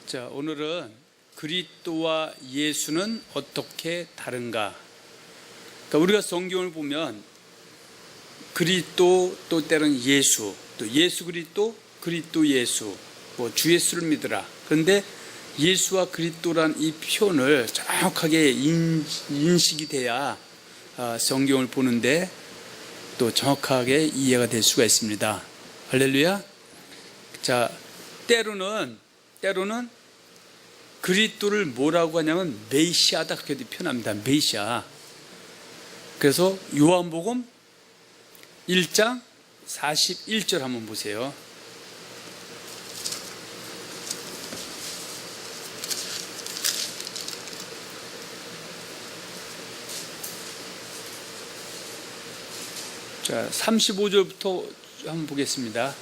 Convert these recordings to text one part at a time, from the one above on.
자, 오늘은 그리스도와 예수는 어떻게 다른가? 그러니까 우리가 성경을 보면 그리스도 또 때로는 예수, 또 예수 그리스도, 그리스도 예수, 뭐 주 예수를 믿으라. 그런데 예수와 그리스도란 이 표현을 정확하게 인식이 돼야 성경을 보는데 또 정확하게 이해가 될 수가 있습니다. 할렐루야. 자, 때로는 그리스도를 뭐라고 하냐면 메시아다, 그렇게 표현합니다. 메시아. 그래서 요한복음 1장 41절 한번 보세요. 자, 35절부터 한번 보겠습니다.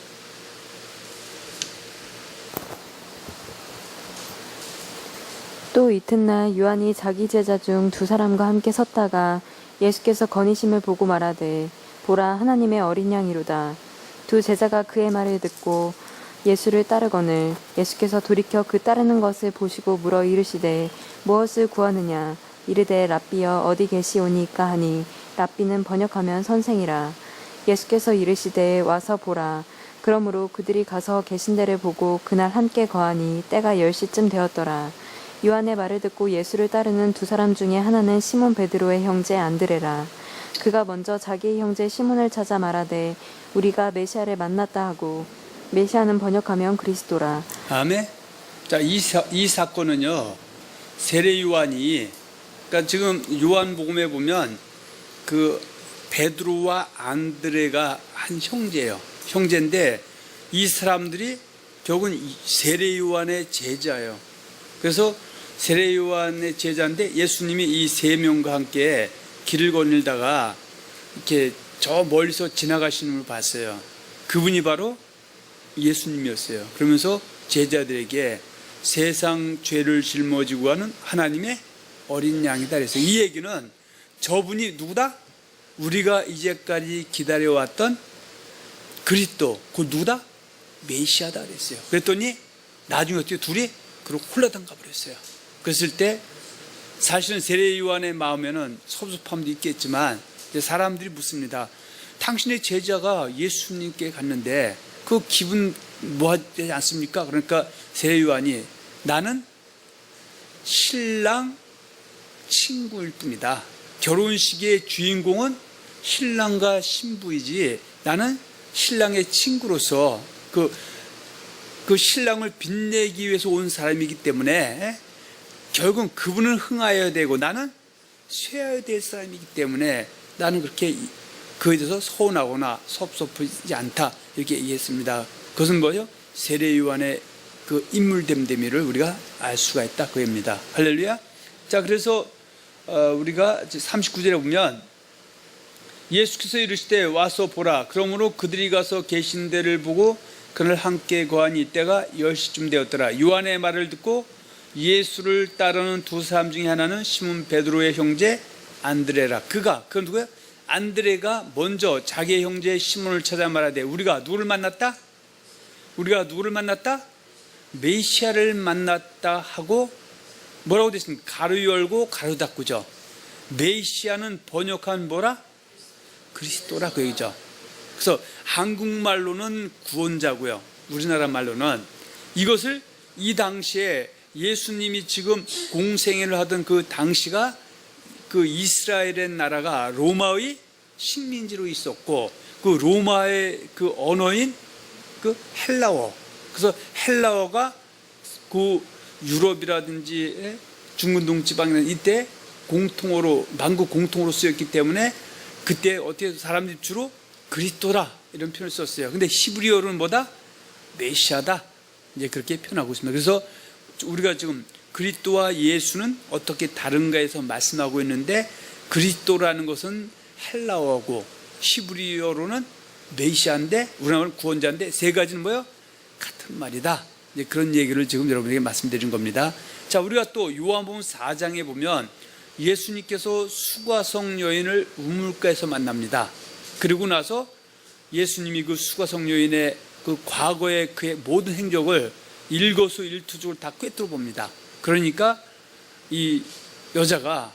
또 이튿날 요한이 자기 제자 중 두 사람과 함께 섰다가 예수께서 거니심을 보고 말하되 보라 하나님의 어린 양이로다. 두 제자가 그의 말을 듣고 예수를 따르거늘 예수께서 돌이켜 그 따르는 것을 보시고 물어 이르시되 무엇을 구하느냐. 이르되 랍비여 어디 계시오니까 하니 랍비는 번역하면 선생이라. 예수께서 이르시되 와서 보라. 그러므로 그들이 가서 계신 데를 보고 그날 함께 거하니 때가 10시쯤 되었더라. 요한의 말을 듣고 예수를 따르는 두 사람 중에 하나는 시몬 베드로의 형제 안드레라. 그가 먼저 자기의 형제 시몬을 찾아 말하되 우리가 메시아를 만났다 하고, 메시아는 번역하면 그리스도라. 아멘. 자, 이 사건은요, 세례 요한이, 그러니까 지금 요한복음에 보면 그 베드로와 안드레가 한 형제예요. 형제인데 이 사람들이 결국은 세례 요한의 제자예요. 그래서 세례 요한의 제자인데 예수님이 이 세 명과 함께 길을 거닐다가 이렇게 저 멀리서 지나가시는 걸 봤어요. 그분이 바로 예수님이었어요. 그러면서 제자들에게 세상 죄를 짊어지고 가는 하나님의 어린 양이다 그랬어요. 이 얘기는 저분이 누구다? 우리가 이제까지 기다려왔던 그리스도, 그 누구다? 메시아다 그랬어요. 그랬더니 나중에 어떻게 둘이 그러고 홀라당 가버렸어요. 그랬을 때 사실은 세례 요한의 마음에는 섭섭함도 있겠지만 사람들이 묻습니다. 당신의 제자가 예수님께 갔는데 그 기분 뭐하지 않습니까? 그러니까 세례 요한이 나는 신랑 친구일 뿐이다. 결혼식의 주인공은 신랑과 신부이지 나는 신랑의 친구로서 그 신랑을 빛내기 위해서 온 사람이기 때문에 결국은 그분은 흥하여야 되고 나는 쇠해야 될 사람이기 때문에 나는 그렇게 그에 대해서 서운하거나 섭섭하지 않다 이렇게 얘기했습니다. 그것은 뭐죠? 세례 요한의 그 인물됨됨이를 우리가 알 수가 있다 그겁니다. 할렐루야. 자, 그래서 우리가 39절에 보면 예수께서 이르시되 와서 보라. 그러므로 그들이 가서 계신 데를 보고 그날 함께 거하니 때가 10시쯤 되었더라. 요한의 말을 듣고 예수를 따르는 두 사람 중에 하나는 시몬 베드로의 형제 안드레라. 그건 누구야? 안드레가 먼저 자기의 형제 시몬을 찾아 말하되 우리가 누구를 만났다? 메시아를 만났다 하고 뭐라고 됐습니까? 가로 열고 가로 닫고죠. 메시아는 번역한 뭐라? 그리스도라 그 얘기죠. 그래서 한국말로는 구원자고요. 우리나라 말로는 이것을 이 당시에 예수님이 지금 공생애를 하던 그 당시가 그 이스라엘의 나라가 로마의 식민지로 있었고 그 로마의 그 언어인 그 헬라어, 그래서 헬라어가 그 유럽이라든지 중근동 지방이나 이때 공통어로 만국 공통어로 쓰였기 때문에 그때 어떻게 사람들이 주로 그리스도라 이런 표현을 썼어요. 근데 히브리어로는 뭐다? 메시아다. 이제 그렇게 표현하고 있습니다. 그래서 우리가 지금 그리스도와 예수는 어떻게 다른가에서 말씀하고 있는데 그리스도라는 것은 헬라어고 히브리어로는 메시아인데 우리나라는 구원자인데 세 가지는 뭐예요? 같은 말이다. 이제 그런 얘기를 지금 여러분에게 말씀드린 겁니다. 자, 우리가 또 요한복음 4장에 보면 예수님께서 수가성 여인을 우물가에서 만납니다. 그리고 나서 예수님이 그 수가성 여인의 그 과거의 그의 모든 행적을 일거수일투족을 다 꿰뚫어 봅니다. 그러니까 이 여자가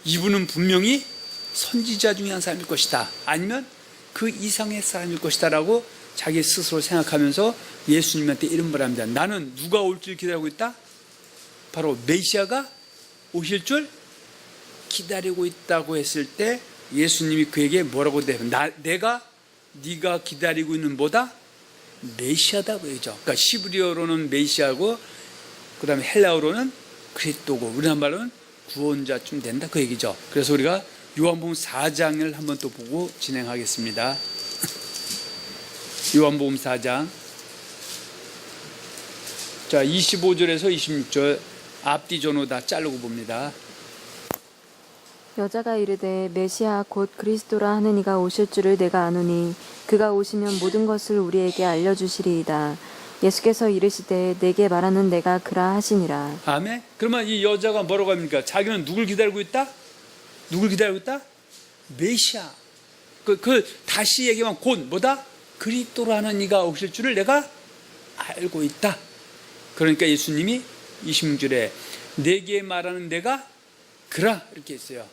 이분은 분명히 선지자 중에 한 사람일 것이다, 아니면 그 이상의 사람일 것이다 라고 자기 스스로 생각하면서 예수님한테 이런 말 합니다. 나는 누가 올 줄 기다리고 있다? 바로 메시아가 오실 줄 기다리고 있다고 했을 때 예수님이 그에게 뭐라고 대답해요? 네가 기다리고 있는 뭐다? 메시아다 그러죠. 그러니까 시브리어로는 메시아고, 그 다음에 헬라어로는 그리스도고, 우리나라 말로는 구원자쯤 된다 그 얘기죠. 그래서 우리가 요한복음 4장을 한번 또 보고 진행하겠습니다. 요한복음 4장, 자 25절에서 26절 앞뒤 전후 다 자르고 봅니다. 여자가 이르되 메시아 곧 그리스도라 하는 이가 오실 줄을 내가 아노니 그가 오시면 모든 것을 우리에게 알려주시리이다. 예수께서 이르시되 내게 말하는 내가 그라 하시니라. 아멘. 그러면 이 여자가 뭐라고 합니까? 자기는 누굴 기다리고 있다? 누굴 기다리고 있다? 메시아. 다시 얘기하면 곧 뭐다? 그리스도라는 이가 오실 줄을 내가 알고 있다. 그러니까 예수님이 26절에 내게 말하는 내가 그라 이렇게 했어요.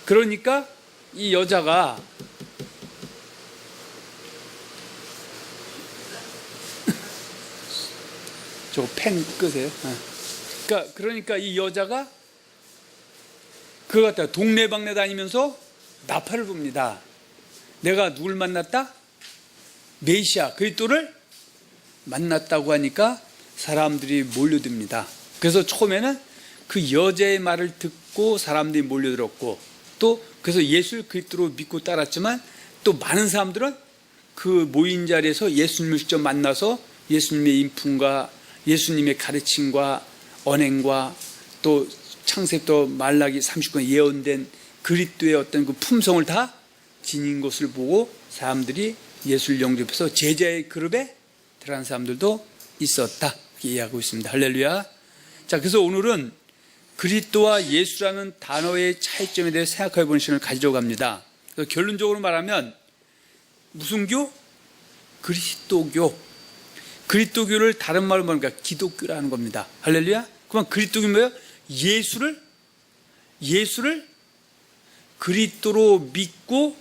그러니까 이 여자가 저 펜 끄세요. 그러니까 이 여자가 그거 같다. 동네방네 다니면서 나팔을 붑니다. 내가 누굴 만났다? 메시아 그리스도를 만났다고 하니까 사람들이 몰려듭니다. 그래서 처음에는 그 여자의 말을 듣고 사람들이 몰려들었고, 또 그래서 예수를 그리스도로 믿고 따랐지만, 또 많은 사람들은 그 모인 자리에서 예수님을 직접 만나서 예수님의 인품과 예수님의 가르침과 언행과 또 창세부터 말라기 39년 예언된 그리스도의 어떤 그 품성을 다 지닌 것을 보고 사람들이 예수를 영접해서 제자의 그룹에 들어간 사람들도 있었다, 이렇게 이해하고 있습니다. 할렐루야. 자, 그래서 오늘은 그리스도와 예수라는 단어의 차이점에 대해 생각해 보는 시간을 가지려고 합니다. 그래서 결론적으로 말하면 무슨 교? 그리스도교. 그리스도교를 다른 말로 말하면 기독교라는 겁니다. 할렐루야. 그러면 그리스도교 뭐예요? 예수를 그리스도로 믿고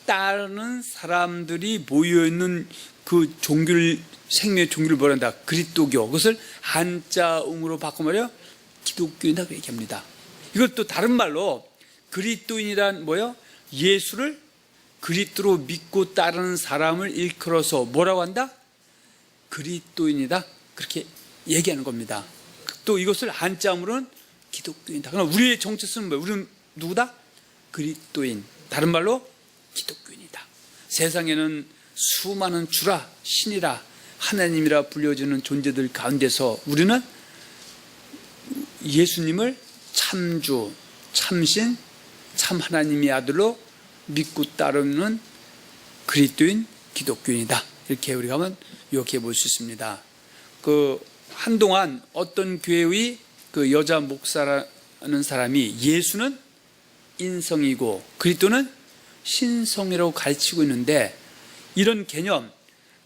따르는 사람들이 모여있는 그 종교를, 생명의 종교를 뭐라 한다? 그리스도교. 그것을 한자음으로 바꿔 말해요? 기독교인이라고 얘기합니다. 이걸 또 다른 말로 그리스도인이란 뭐예요? 예수를 그리스도로 믿고 따르는 사람을 일컬어서 뭐라고 한다? 그리스도인이다, 그렇게 얘기하는 겁니다. 또 이것을 한자음으로는 기독교인이다. 그럼 우리의 정체성은 뭐예요? 우리는 누구다? 그리스도인. 다른 말로 기독교인이다. 세상에는 수많은 주라, 신이라, 하나님이라 불려지는 존재들 가운데서 우리는 예수님을 참주, 참신, 참 하나님의 아들로 믿고 따르는 그리스도인, 기독교인이다. 이렇게 우리가 한번 요약해 볼 수 있습니다. 한동안 어떤 교회의 그 여자 목사라는 사람이 예수는 인성이고 그리스도는 신성이라고 가르치고 있는데, 이런 개념,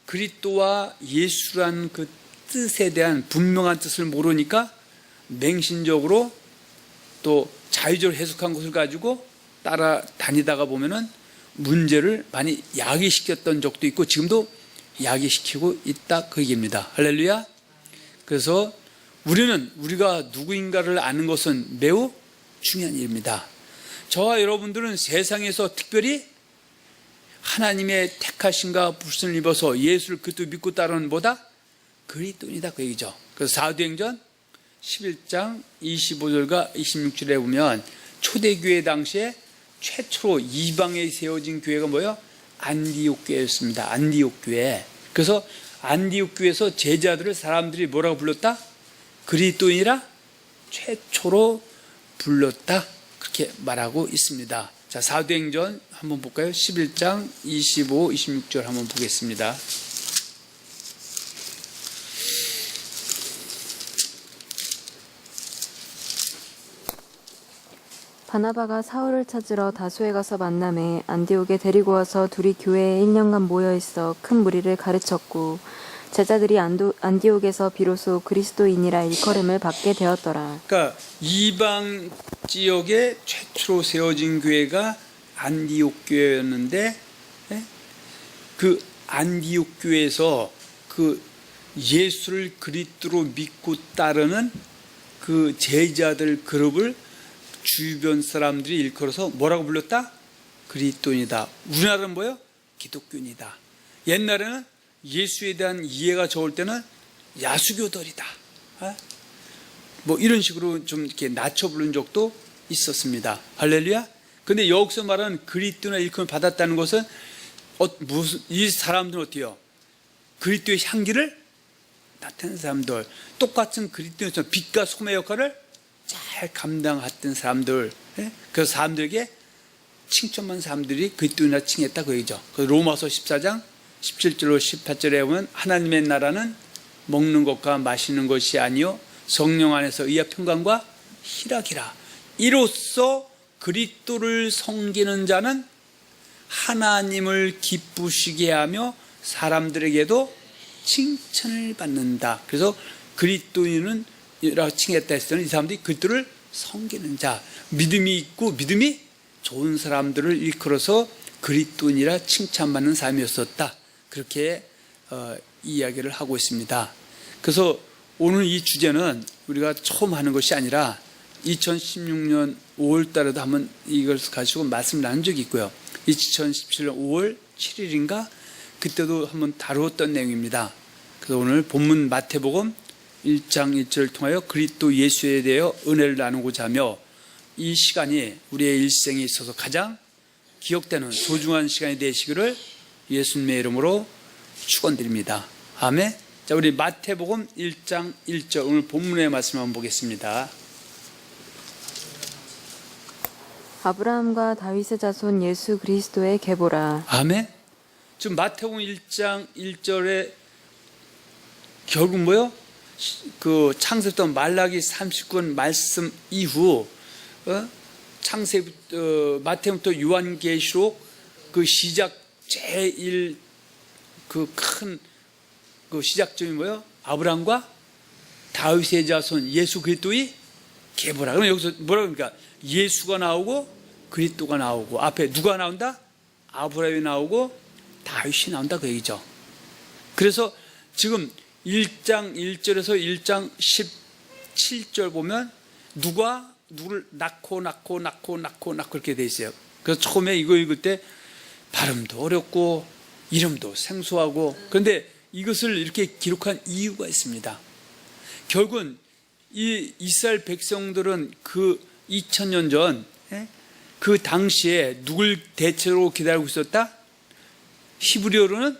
그리스도와 예수라는 그 뜻에 대한 분명한 뜻을 모르니까 맹신적으로 또 자유적으로 해석한 것을 가지고 따라다니다가 보면은 문제를 많이 야기시켰던 적도 있고 지금도 야기시키고 있다, 그 얘기입니다. 할렐루야. 그래서 우리가 누구인가를 아는 것은 매우 중요한 일입니다. 저와 여러분들은 세상에서 특별히 하나님의 택하심과 부르심을 입어서 예수를 그리스도 믿고 따르는 뭐다? 그리스도인이다, 그 얘기죠. 그래서 사도행전 11장 25절과 26절에 보면 초대교회 당시에 최초로 이방에 세워진 교회가 뭐예요? 안디옥 교회였습니다. 안디옥 교회. 그래서 안디옥 교회에서 제자들을 사람들이 뭐라고 불렀다? 그리스도인이라 최초로 불렀다, 그렇게 말하고 있습니다. 자, 사도행전 한번 볼까요? 11장 25, 26절 한번 보겠습니다. 바나바가 사울을 찾으러 다소에 가서 만남에 안디옥에 데리고 와서 둘이 교회에 1년간 모여 있어 큰 무리를 가르쳤고, 제자들이 안디옥에서 비로소 그리스도인이라 일컬음을 받게 되었더라. 그러니까 이방 지역에 최초로 세워진 교회가 안디옥 교회였는데, 그 안디옥 교회에서 그 예수를 그리스도로 믿고 따르는 그 제자들 그룹을 주변 사람들이 일컬어서 뭐라고 불렀다? 그리스도인이다. 우리나라는 뭐예요? 기독교인이다. 옛날에는 예수에 대한 이해가 적을 때는 야수교들이다. 뭐 이런 식으로 좀 이렇게 낮춰 부른 적도 있었습니다. 할렐루야. 근데 여기서 말하는 그리스도나 일컬음을 받았다는 것은 이 사람들은 어때요? 그리스도의 향기를 나타낸 사람들, 똑같은 그리스도에서 빛과 소금의 역할을 잘 감당했던 사람들, 그래서 사람들에게 칭찬한 사람들이 그리스도인이라 칭했다 그 얘기죠. 로마서 14장 17절로 18절에 보면 하나님의 나라는 먹는 것과 마시는 것이 아니요 성령 안에서 의와 평강과 희락이라. 이로써 그리스도를 섬기는 자는 하나님을 기쁘시게 하며 사람들에게도 칭찬을 받는다. 그래서 그리스도인은 라고 칭했다 했을 때는 이 사람들이 그리스도를 섬기는 자, 믿음이 있고 믿음이 좋은 사람들을 일컬어서 그리스도인이라 칭찬받는 삶이었었다. 그렇게 이야기를 하고 있습니다. 그래서 오늘 이 주제는 우리가 처음 하는 것이 아니라 2016년 5월 달에도 한번 이걸 가지고 말씀을 나눈 적이 있고요. 2017년 5월 7일인가 그때도 한번 다루었던 내용입니다. 그래서 오늘 본문 마태복음 1장 1절을 통하여 그리스도 예수에 대하여 은혜를 나누고자 하며 이 시간이 우리의 일생에 있어서 가장 기억되는 소중한 시간이 되시기를 예수님의 이름으로 축원드립니다. 아멘. 자, 우리 마태복음 1장 1절 오늘 본문의 말씀 한번 보겠습니다. 아브라함과 다윗의 자손 예수 그리스도의 계보라. 아멘. 지금 마태복음 1장 1절에 결국 뭐요? 그 창세부터 말라기 39권 말씀 이후 마태부터 요한계시록 그 시작 제1 그 큰 그 시작점이 뭐요? 아브라함과 다윗의 자손 예수 그리스도의 계보라. 그럼 여기서 뭐라 그러니까 예수가 나오고 그리스도가 나오고 앞에 누가 나온다? 아브라함이 나오고 다윗이 나온다 그 얘기죠. 그래서 지금 1장 1절에서 1장 17절 보면 누구를 낳고 이렇게 돼 있어요. 그래서 처음에 이거 읽을 때 발음도 어렵고 이름도 생소하고, 그런데 이것을 이렇게 기록한 이유가 있습니다. 결국은 이 이스라엘 백성들은 그 2000년 전 그 당시에 누굴 대체로 기다리고 있었다? 히브리어로는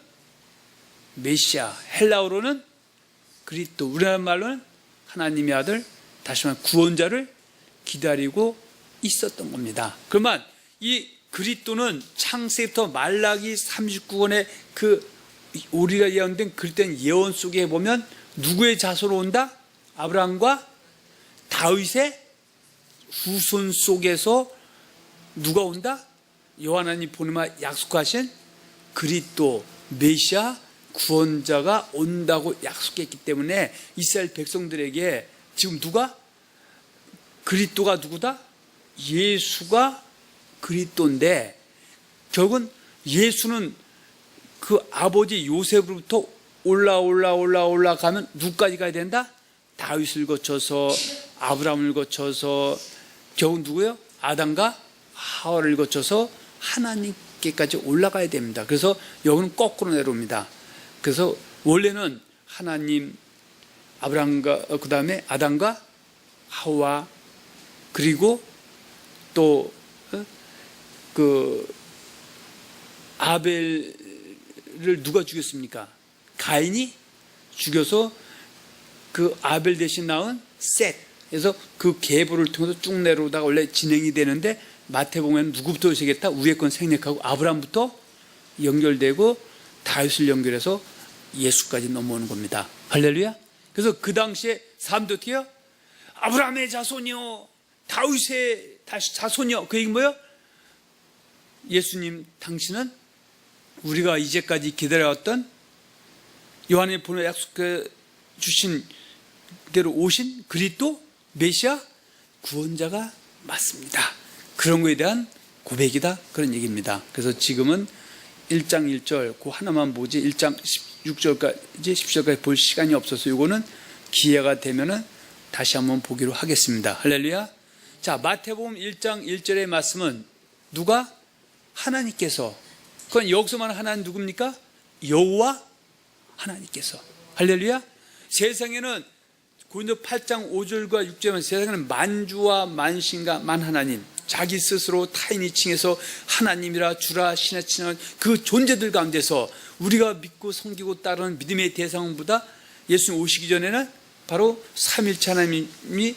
메시아, 헬라어로는 그리스도, 우리나라 말로는 하나님의 아들, 다시 말하면 구원자를 기다리고 있었던 겁니다. 그러면 이 그리스도는 창세부터 말라기 39권의 그 우리가 예언된 그릇된 예언 속에 보면 누구의 자손으로 온다? 아브라함과 다윗의 후손 속에서 누가 온다? 요한이 보내마 약속하신 그리스도, 메시아, 구원자가 온다고 약속했기 때문에 이스라엘 백성들에게 지금 누가? 그리스도가 누구다? 예수가 그리스도인데 결국은 예수는 그 아버지 요셉으로부터 올라가면 누구까지 가야 된다? 다윗을 거쳐서 아브라함을 거쳐서 결국 누구예요? 아담과 하와를 거쳐서 하나님께까지 올라가야 됩니다. 그래서 여기는 거꾸로 내려옵니다. 그래서 원래는 하나님, 아브라함과 그 다음에 아담과 하와, 그리고 또 그 아벨을 누가 죽였습니까? 가인이 죽여서 그 아벨 대신 낳은 셋. 그래서 그 계보를 통해서 쭉 내려오다가 원래 진행이 되는데 마태복음에는 누구부터 오시겠다? 위에 건 생략하고 아브라함부터 연결되고 다윗을 연결해서 예수까지 넘어오는 겁니다. 할렐루야. 그래서 그 당시에 사람들 어떻게 해요? 아브라함의 자손이요, 다윗의 자손이요. 그 얘기 뭐예요? 예수님, 당신은 우리가 이제까지 기다려왔던 요한이 보내 약속해 주신 대로 오신 그리스도 메시아 구원자가 맞습니다. 그런 거에 대한 고백이다, 그런 얘기입니다. 그래서 지금은 1장 1절 그 하나만 보지 1장 16절까지 17절까지 볼 시간이 없어서 이거는 기회가 되면은 다시 한번 보기로 하겠습니다. 할렐루야. 자, 마태복음 1장 1절의 말씀은 누가? 하나님께서. 그건 여기서만 하나님 누굽니까? 여호와 하나님께서. 할렐루야. 세상에는 고린도 8장 5절과 6절은 세상에는 만주와 만신과 만하나님, 자기 스스로 타인이 칭해서 하나님이라 주라 신하 칭하는 그 존재들 가운데서 우리가 믿고 섬기고 따르는 믿음의 대상보다 예수님 오시기 전에는 바로 삼일체 하나님이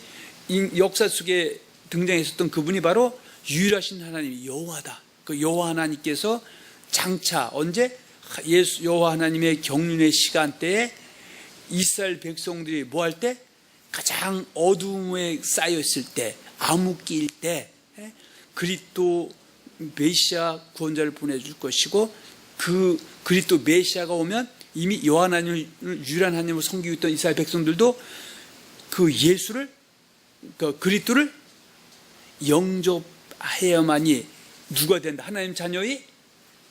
역사 속에 등장했었던 그분이 바로 유일하신 하나님 여호와다. 그 여호와 하나님께서 장차 언제 여호와 하나님의 경륜의 시간대에 이스라엘 백성들이 뭐 할 때? 가장 어두움에 쌓여있을 때, 암흑기일 때 그리스도 메시아 구원자를 보내줄 것이고, 그 그리스도 메시아가 오면 이미 여호와 하나님을 유일한 하나님으로 섬기고 있던 이스라엘 백성들도 그 예수를, 그 그리스도를 영접해야만이 누가 된다? 하나님 자녀의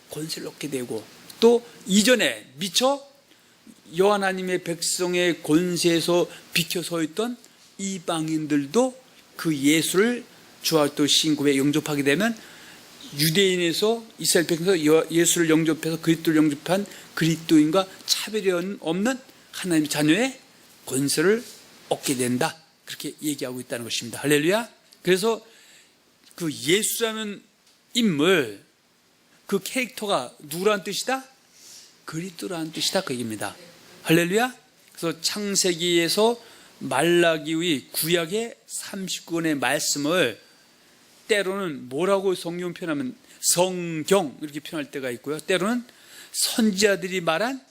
권세를 얻게 되고, 또 이전에 미처 여호와 하나님의 백성의 권세에서 비켜 서 있던 이방인들도 그 예수를 주와 또 신고에 영접하게 되면 유대인에서 이스라엘 백성에서 예수를 영접해서 그리스도를 영접한 그리스도인과 차별이 없는 하나님의 자녀의 권세를 얻게 된다, 그렇게 얘기하고 있다는 것입니다. 할렐루야. 그래서 그 예수라는 인물, 그 캐릭터가 누구라는 뜻이다? 그리스도라는 뜻이다, 그 얘기입니다. 할렐루야. 그래서 창세기에서 말라기의 구약의 39권의 말씀을 때로는 뭐라고 성경 표현하면 성경 이렇게 표현할 때가 있고요, 때로는 선지자들이 말한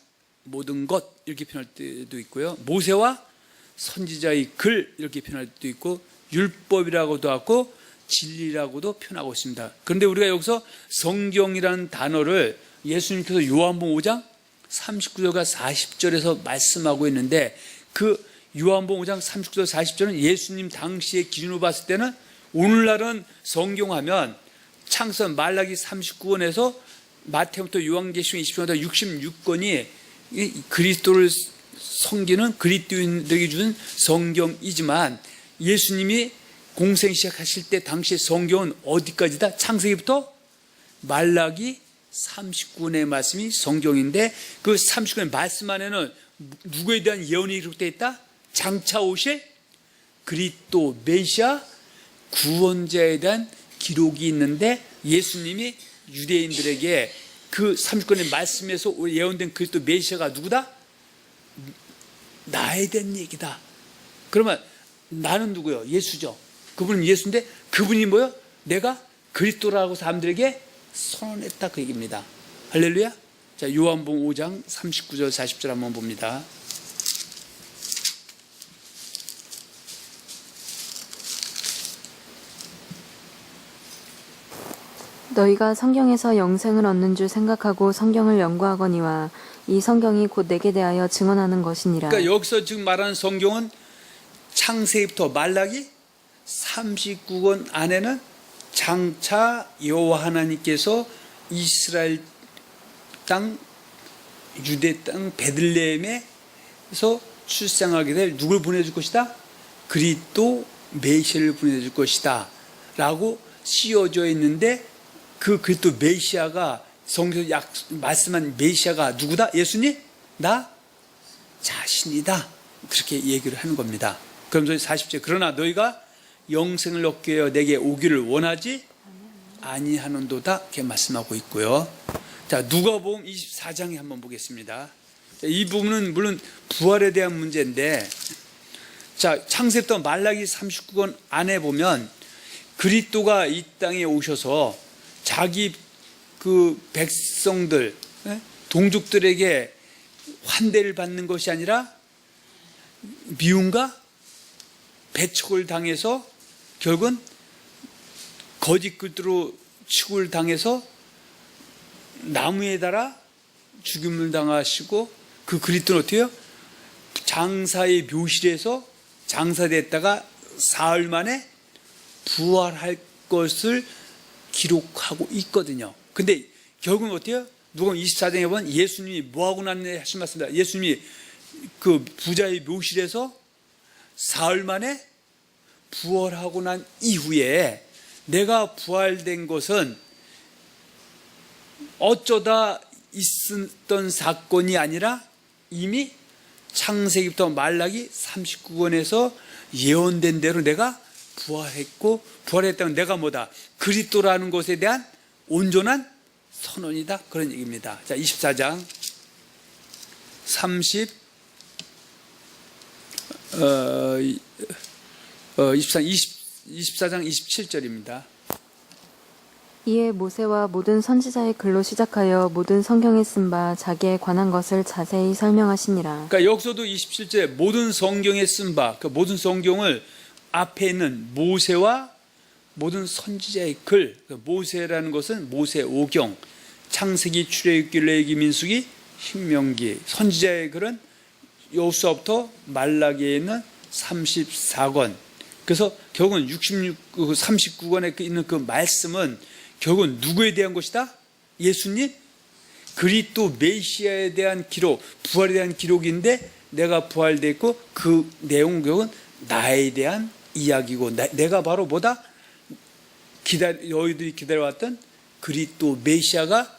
모든 것 이렇게 표현할 때도 있고요, 모세와 선지자의 글 이렇게 표현할 때도 있고, 율법이라고도 하고 진리라고도 표현하고 있습니다. 그런데 우리가 여기서 성경이라는 단어를 예수님께서 요한복음 5장 39절과 40절에서 말씀하고 있는데, 그 요한복음 5장 39절 40절은 예수님 당시의 기준으로 봤을 때는 오늘날은 성경하면 창세기 말라기 39권에서 마태부터 요한계시록 20권에서 66권이 그리스도를 섬기는 그리스도인들에게 주는 성경이지만, 예수님이 공생 시작하실 때 당시의 성경은 어디까지다? 창세기부터 말라기 39권의 말씀이 성경인데, 그 39권의 말씀 안에는 누구에 대한 예언이 기록되어 있다? 장차 오실 그리스도 메시아 구원자에 대한 기록이 있는데, 예수님이 유대인들에게 그 39권의 말씀에서 예언된 그리스도 메시아가 누구다? 나에 대한 얘기다. 그러면 나는 누구요? 예수죠. 그분은 예수인데, 그분이 뭐요? 내가 그리스도라고 사람들에게 선언했다, 그 얘기입니다. 할렐루야. 자, 요한복음 5장 39절 40절 한번 봅니다. 너희가 성경에서 영생을 얻는 줄 생각하고 성경을 연구하거니와 이 성경이 곧 내게 대하여 증언하는 것이니라. 그러니까 여기서 지금 말하는 성경은 창세기부터 말라기 39권 안에는 장차 여호와 하나님께서 이스라엘 땅, 유대 땅 베들레헴에서 출생하게 될 누굴 보내줄 것이다? 그리스도 메시아를 보내줄 것이다 라고 씌워져 있는데, 그 그리스도 메시아가 성경에서 말씀한 메시아가 누구다? 예수님? 나 자신이다, 그렇게 얘기를 하는 겁니다. 그러면서 40절 그러나 너희가 영생을 얻게 하여 내게 오기를 원하지 아니하는도다, 이렇게 말씀하고 있고요. 자, 누가복음 24장에 한번 보겠습니다. 이 부분은 물론 부활에 대한 문제인데, 자, 창세부터 말라기 39권 안에 보면 그리스도가 이 땅에 오셔서 자기 그 백성들, 동족들에게 환대를 받는 것이 아니라 미움과 배척을 당해서 결국은 거짓 그리스도로 취급을 당해서 나무에 달아 죽임을 당하시고, 그 그리스도는 어떻게 해요? 장사의 묘실에서 장사됐다가 사흘 만에 부활할 것을 기록하고 있거든요. 근데 결국은 어때요? 누가 24장에 보면 예수님이 뭐하고 났네 하신 말씀입니다. 예수님이 그 부자의 묘실에서 사흘 만에 부활하고 난 이후에 내가 부활된 것은 어쩌다 있었던 사건이 아니라 이미 창세기부터 말라기 39권에서 예언된 대로 내가 부활했고, 부활했다는 내가 뭐다? 그리스도라는 것에 대한 온전한 선언이다. 그런 얘기입니다. 자, 24장 24장 27절입니다. 이에 모세와 모든 선지자의 글로 시작하여 모든 성경에 쓴 바 자기에 관한 것을 자세히 설명하시니라. 그러니까 여기서도 27절에 모든 성경에 쓴 바, 그 모든 성경을 앞에 있는 모세와 모든 선지자의 글, 모세라는 것은 모세 오경, 창세기, 출애굽기, 레위기, 민수기, 신명기, 선지자의 글은 여호수아부터 말라기에 있는 34권. 그래서 결국은 39권에 있는 그 말씀은 결국은 누구에 대한 것이다? 예수님, 그리스도 메시아에 대한 기록, 부활에 대한 기록인데 내가 부활됐고 그 내용은 결국은 나에 대한 이야기고 내가 바로 뭐다? 너희들이 기다려왔던 그리스도 메시아가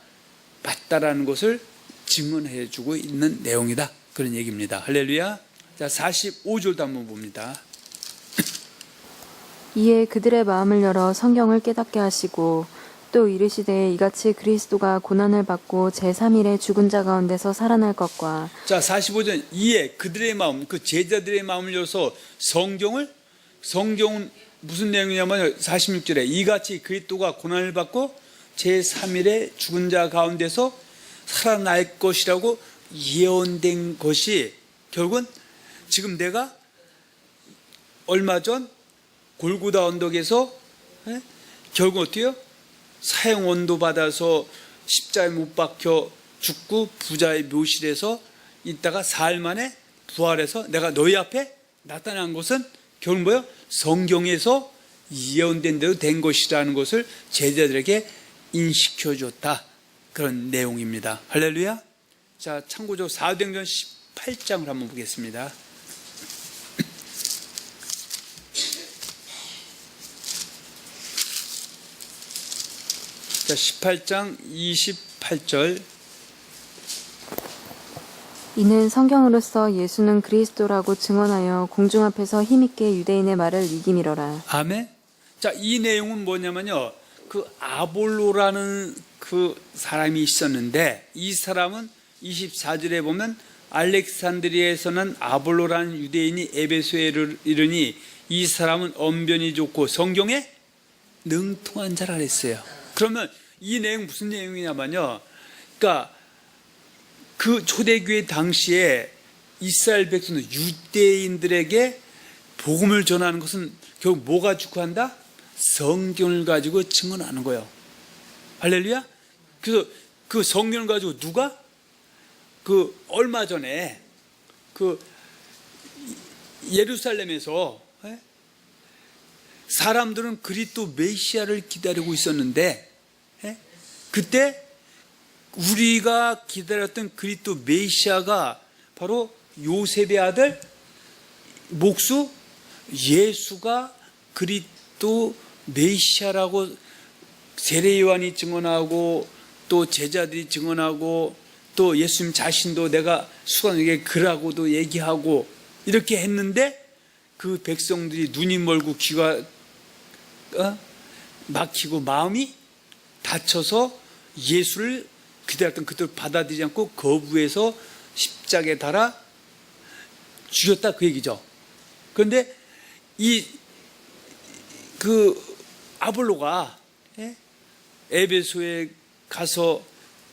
맞다라는 것을 증언해 주고 있는 내용이다. 그런 얘기입니다. 할렐루야. 자, 45절도 한번 봅니다. 이에 그들의 마음을 열어 성경을 깨닫게 하시고 또 이르시되 이같이 그리스도가 고난을 받고 제3일에 죽은 자 가운데서 살아날 것과. 자, 45절 이에 그들의 마음, 그 제자들의 마음을 열어서 성경은 무슨 내용이냐면 46절에 이같이 그리스도가 고난을 받고 제3일에 죽은 자 가운데서 살아날 것이라고 예언된 것이 결국은 지금 내가 얼마 전 골고다 언덕에서 결국 어떻게 해요? 사형원도 받아서 십자에 못 박혀 죽고 부자의 묘실에서 있다가 사흘 만에 부활해서 내가 너희 앞에 나타난 것은 결국 뭐예요? 성경에서 예언된 대로 된 것이라는 것을 제자들에게 인식해줬다. 그런 내용입니다. 할렐루야. 자, 참고적으로 사도행전 18장을 한번 보겠습니다. 자, 18장 28절. 이는 성경으로서 예수는 그리스도라고 증언하여 공중 앞에서 힘있게 유대인의 말을 이기미러라. 아멘. 자, 이 내용은 뭐냐면요. 그 아볼로라는 그 사람이 있었는데 이 사람은 24절에 보면 알렉산드리아에서 난 아볼로라는 유대인이 에베소에 이르니 이 사람은 언변이 좋고 성경에 능통한 자라 그랬어요. 그러면 이 내용 무슨 내용이냐면요. 그러니까 그 초대교회 당시에 이스라엘 백성들 유대인들에게 복음을 전하는 것은 결국 뭐 가지고 한다? 성경을 가지고 증언하는 거예요. 할렐루야. 그래서 그 성경을 가지고 누가 그 얼마 전에 그 예루살렘에서 사람들은 그리스도 메시아를 기다리고 있었는데 그때 우리가 기다렸던 그리스도 메시아가 바로 요셉의 아들 목수 예수가 그리스도 메시아라고 세례 요한이 증언하고 또 제자들이 증언하고 또 예수님 자신도 내가 수관에게 그라고도 얘기하고 이렇게 했는데 그 백성들이 눈이 멀고 귀가 막히고 마음이 다쳐서 예수를 기다렸던 그들 받아들이지 않고 거부해서 십자가에 달아 죽였다 그 얘기죠. 그런데 그 아볼로가 에베소에 가서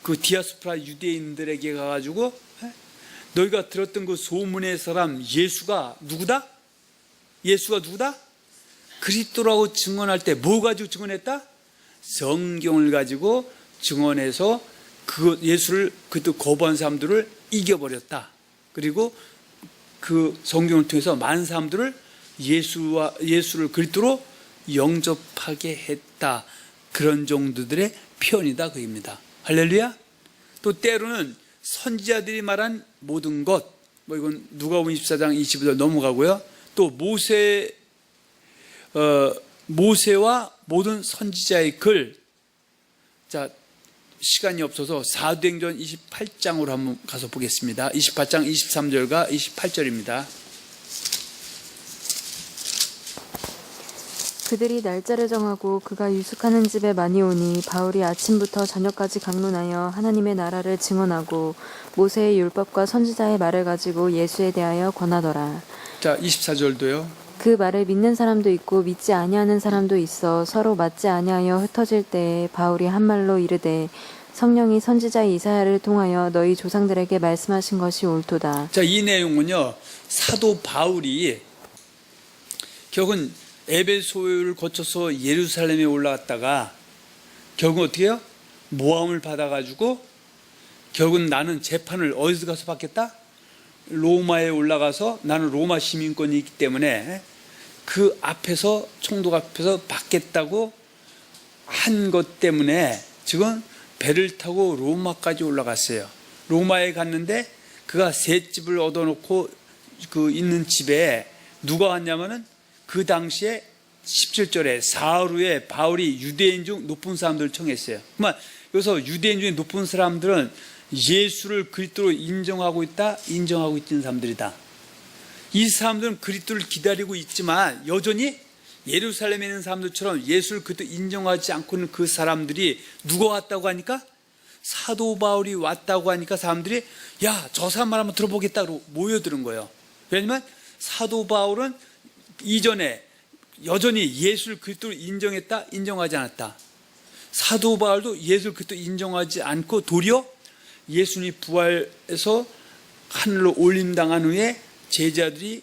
그 디아스포라 유대인들에게 가가지고 너희가 들었던 그 소문의 사람 예수가 누구다? 예수가 누구다? 그리스도라고 증언할 때 뭐 가지고 증언했다? 성경을 가지고 증언해서 그 예수를 그때 거부한 사람들을 이겨버렸다. 그리고 그 성경을 통해서 많은 사람들을 예수를 그리스도로 영접하게 했다. 그런 정도들의 표현이다 그입니다. 할렐루야. 또 때로는 선지자들이 말한 모든 것, 뭐 이건 누가복음 24장 25절 넘어가고요. 또 모세와 모든 선지자의 글. 자, 시간이 없어서 사도행전 28장으로 한번 가서 보겠습니다. 28장 23절과 28절입니다. 그들이 날짜를 정하고 그가 유숙하는 집에 많이 오니 바울이 아침부터 저녁까지 강론하여 하나님의 나라를 증언하고 모세의 율법과 선지자의 말을 가지고 예수에 대하여 권하더라. 자, 24절도요. 그 말을 믿는 사람도 있고 믿지 아니하는 사람도 있어 서로 맞지 아니하여 흩어질 때에 바울이 한 말로 이르되 성령이 선지자 이사야를 통하여 너희 조상들에게 말씀하신 것이 옳도다. 자, 이 내용은요, 사도 바울이 결국은 에베소를 거쳐서 예루살렘에 올라갔다가 결국 어떻게 해요? 모함을 받아가지고 결국은 나는 재판을 어디서 가서 받겠다? 로마에 올라가서 나는 로마 시민권이 있기 때문에 그 앞에서 총독 앞에서 받겠다고 한 것 때문에 지금 배를 타고 로마까지 올라갔어요. 로마에 갔는데 그가 새 집을 얻어놓고 그 있는 집에 누가 왔냐면은 그 당시에 17절에 사흘 후에 바울이 유대인 중 높은 사람들을 청했어요. 그러면 여기서 유대인 중에 높은 사람들은 예수를 그리스도로 인정하고 있는 사람들이다. 이 사람들은 그리스도를 기다리고 있지만 여전히 예루살렘에 있는 사람들처럼 예수를 그리스도 인정하지 않고 있는 그 사람들이 누가 왔다고 하니까 사도 바울이 왔다고 하니까 사람들이 야, 저 사람 말 한번 들어보겠다고 모여드는 거예요. 왜냐하면 사도 바울은 이전에 여전히 예수를 그리스도로 인정했다, 인정하지 않았다. 사도 바울도 예수를 그리스도 인정하지 않고 도리어 예수님이 부활해서 하늘로 올림당한 후에 제자들이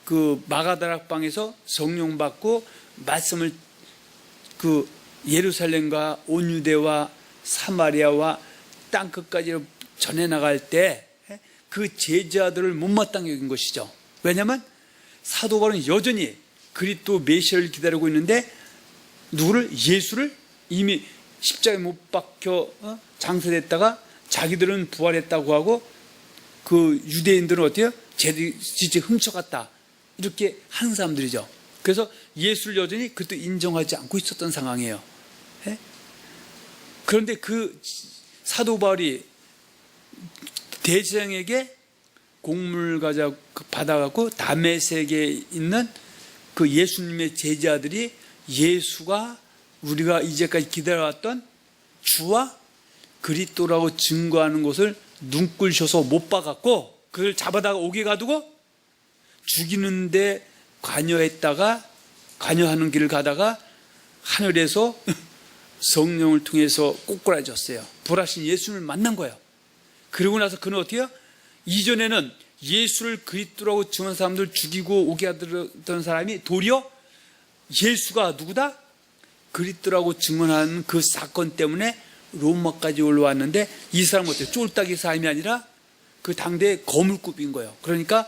그 마가다락방에서 성령 받고 말씀을 그 예루살렘과 온 유대와 사마리아와 땅끝까지 전해 나갈 때 그 제자들을 못마땅히 여긴 것이죠. 왜냐하면 사도 바울은 여전히 그리스도 메시아를 기다리고 있는데 누구를? 예수를 이미 십자가에 못 박혀 장사됐다가 자기들은 부활했다고 하고 그 유대인들은 어때요? 쟤들이 진짜 훔쳐갔다 이렇게 하는 사람들이죠. 그래서 예수를 여전히 그것도 인정하지 않고 있었던 상황이에요. 예? 그런데 그 사도 바울이 대제사장에게 공문을 받아갖고 다메섹에 있는 그 예수님의 제자들이 예수가 우리가 이제까지 기다려왔던 주와 그리스도라고 증거하는 것을 눈꿀셔서 못 봐갖고 그걸 잡아다가 옥에 가두고 죽이는데 관여하는 길을 가다가 하늘에서 성령을 통해서 꼬꾸라졌어요. 부활하신 예수님을 만난 거예요. 그러고 나서 그는 어떻게 해요? 이전에는 예수를 그리스도라고 증언한 사람들 죽이고 오게 하던 사람이 도리어 예수가 누구다? 그리스도라고 증언하는 그 사건 때문에 로마까지 올라왔는데 이 사람은 어때요? 쫄딱이 사람이 아니라 그 당대의 거물급인 거예요. 그러니까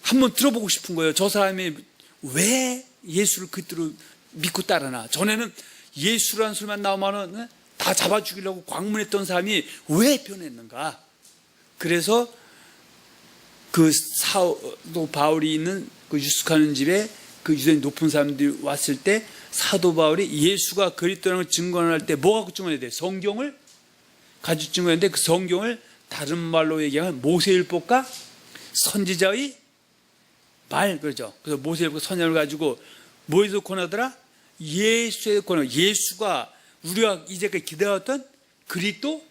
한번 들어보고 싶은 거예요. 저 사람이 왜 예수를 그리스도로 믿고 따르나? 전에는 예수라는 소리만 나오면은 다 잡아 죽이려고 광문했던 사람이 왜 변했는가? 그래서 그 사도 바울이 있는 그 유숙하는 집에 그 유대인 높은 사람들이 왔을 때 사도 바울이 예수가 그리스도라는 걸 증언할 때 뭐 갖고 증언해야 돼? 성경을 가지고 증언했는데 그 성경을 다른 말로 얘기하면 모세율법과 선지자의 말, 그러죠. 그래서 모세율법 선지자를 가지고 뭐에서 권하더라? 예수에 권하. 예수가 우리가 이제까지 기다렸던 그리스도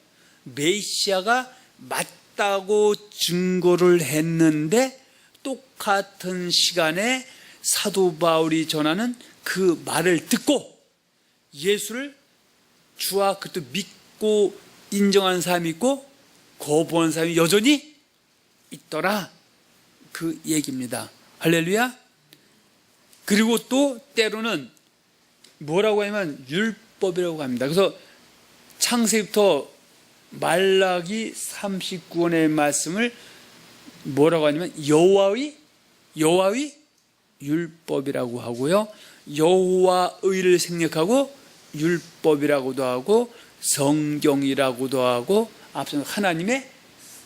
메시아가 맞다고 증거를 했는데 똑같은 시간에 사도 바울이 전하는 그 말을 듣고 예수를 주와 그것도 믿고 인정하는 사람이 있고 거부하는 사람이 여전히 있더라. 그 얘기입니다. 할렐루야. 그리고 또 때로는 뭐라고 하면 율법이라고 합니다. 그래서 창세기부터 말라기 39권의 말씀을 뭐라고 하냐면 여호와의 율법이라고 하고요. 여호와의를 생략하고 율법이라고도 하고 성경이라고도 하고 앞서 하나님의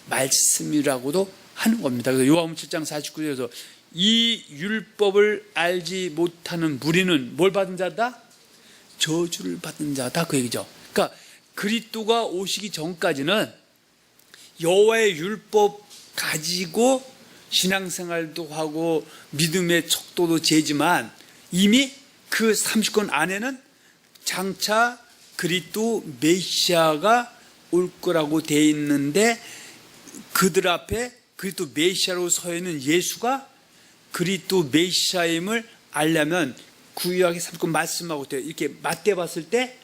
말씀이라고도 하는 겁니다. 그래서 요한복음 7장 49절에서 이 율법을 알지 못하는 무리는 뭘 받은 자다? 저주를 받은 자다, 그 얘기죠. 그러니까 그리스도가 오시기 전까지는 여호와의 율법 가지고 신앙생활도 하고 믿음의 척도도 재지만 이미 그 30권 안에는 장차 그리스도 메시아가 올 거라고 돼 있는데 그들 앞에 그리스도 메시아로 서 있는 예수가 그리스도 메시아임을 알려면 구약의 30권 말씀하고 이렇게 맞대 봤을 때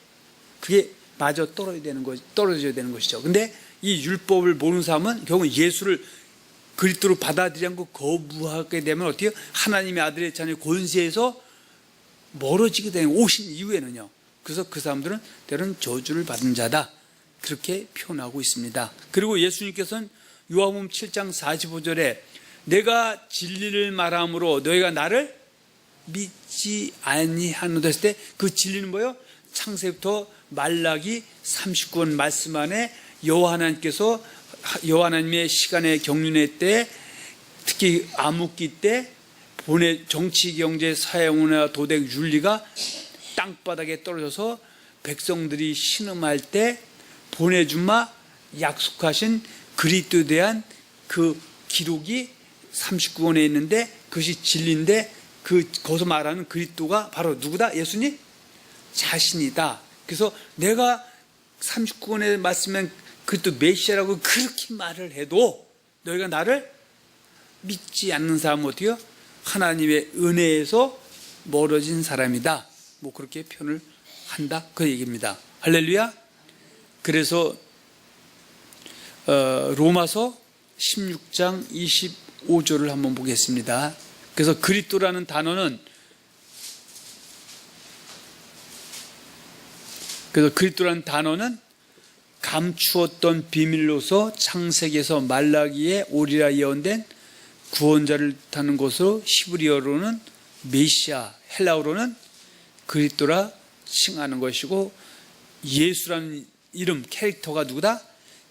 그게 마저 떨어져야 되는 것이죠. 근데 이 율법을 모르는 사람은 결국 예수를 그리스도로 받아들이지 않고 거부하게 되면 어떻게 하나님의 아들의 자녀의 권세에서 멀어지게 되는 오신 이후에는요. 그래서 그 사람들은 때로는 저주를 받은 자다, 그렇게 표현하고 있습니다. 그리고 예수님께서는 요한복음 7장 45절에 내가 진리를 말함으로 너희가 나를 믿지 아니하노다 했을 때 그 진리는 뭐예요? 창세부터 말라기 39권 말씀 안에 여호와 하나님께서 여호와 하나님의 시간의 경륜회 때 특히 암흑기 때 정치, 경제, 사회문화, 도덕, 윤리가 땅바닥에 떨어져서 백성들이 신음할 때 보내주마 약속하신 그리스도에 대한 그 기록이 39권에 있는데 그것이 진리인데 거기서 말하는 그리스도가 바로 누구다? 예수님 자신이다. 그래서 내가 39권의 말씀엔 그리스도 메시아라고 그렇게 말을 해도 너희가 나를 믿지 않는 사람은 어때요? 하나님의 은혜에서 멀어진 사람이다. 뭐 그렇게 표현을 한다, 그 얘기입니다. 할렐루야. 그래서 로마서 16장 25절을 한번 보겠습니다. 그래서 그리스도라는 단어는 감추었던 비밀로서 창세기에서 말라기에 오리라 예언된 구원자를 타는 것으로 히브리어로는 메시아, 헬라어로는 그리스도라 칭하는 것이고 예수라는 이름, 캐릭터가 누구다?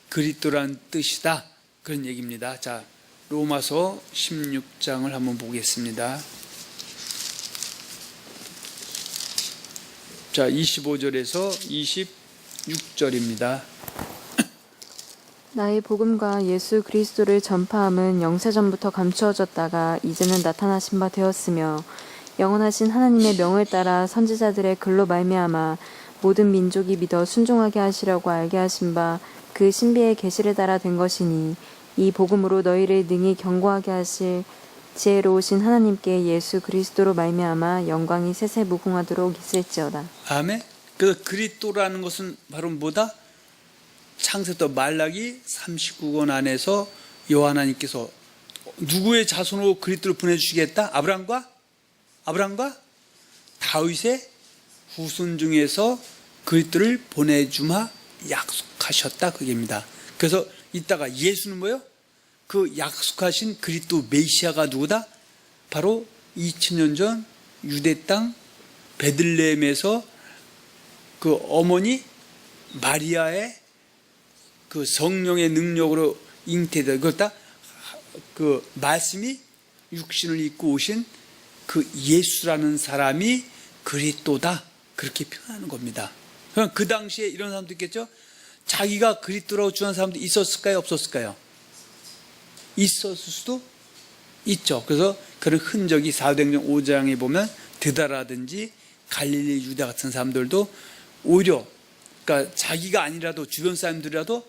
그리스도라는 뜻이다, 그런 얘기입니다. 자, 로마서 16장을 한번 보겠습니다. 자, 25절에서 26절입니다. 나의 복음과 예수 그리스도를 전파함은 영세전부터 감추어졌다가 이제는 나타나신 바 되었으며 영원하신 하나님의 명을 따라 선지자들의 글로 말미암아 모든 민족이 믿어 순종하게 하시려고 알게 하신 바 그 신비의 계시를 따라 된 것이니 이 복음으로 너희를 능히 경고하게 하실 지혜로우신 하나님께 예수 그리스도로 말미암아 영광이 세세 무궁하도록 있을지어다. 아멘. 그래서 그리스도라는 것은 바로 뭐다? 창세부터 말라기 39권 안에서 여호와 하나님께서 누구의 자손으로 그리스도를 보내주시겠다? 아브라함과 다윗의 후손 중에서 그리스도를 보내주마 약속하셨다, 그게입니다. 그래서 이따가 예수는 뭐예요? 그 약속하신 그리스도 메시아가 누구다? 바로 2000년 전 유대 땅 베들레헴에서 그 어머니 마리아의 그 성령의 능력으로 잉태되다. 그렇다. 그 말씀이 육신을 입고 오신 그 예수라는 사람이 그리스도다, 그렇게 표현하는 겁니다. 그럼 그 당시에 이런 사람도 있겠죠? 자기가 그리스도라고 주장하는 사람도 있었을까요? 없었을까요? 있었을 수도 있죠. 그래서 그런 흔적이 사도행전 5장에 보면 드다라든지 갈릴리 유다 같은 사람들도 오히려 그러니까 자기가 아니라도 주변 사람들이라도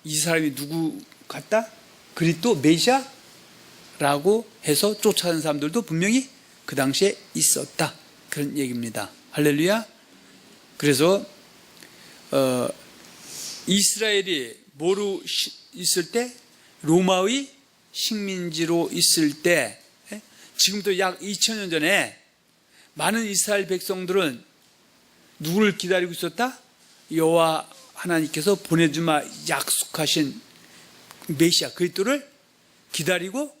이 사람이 누구 같다? 그리스도 메시아라고 해서 쫓아가는 사람들도 분명히 그 당시에 있었다, 그런 얘기입니다. 할렐루야. 그래서 이스라엘이 뭐로 있을 때? 로마의 식민지로 있을 때, 지금부터 약 2000년 전에 많은 이스라엘 백성들은 누구를 기다리고 있었다? 여호와 하나님께서 보내주마 약속하신 메시아 그리스도를 기다리고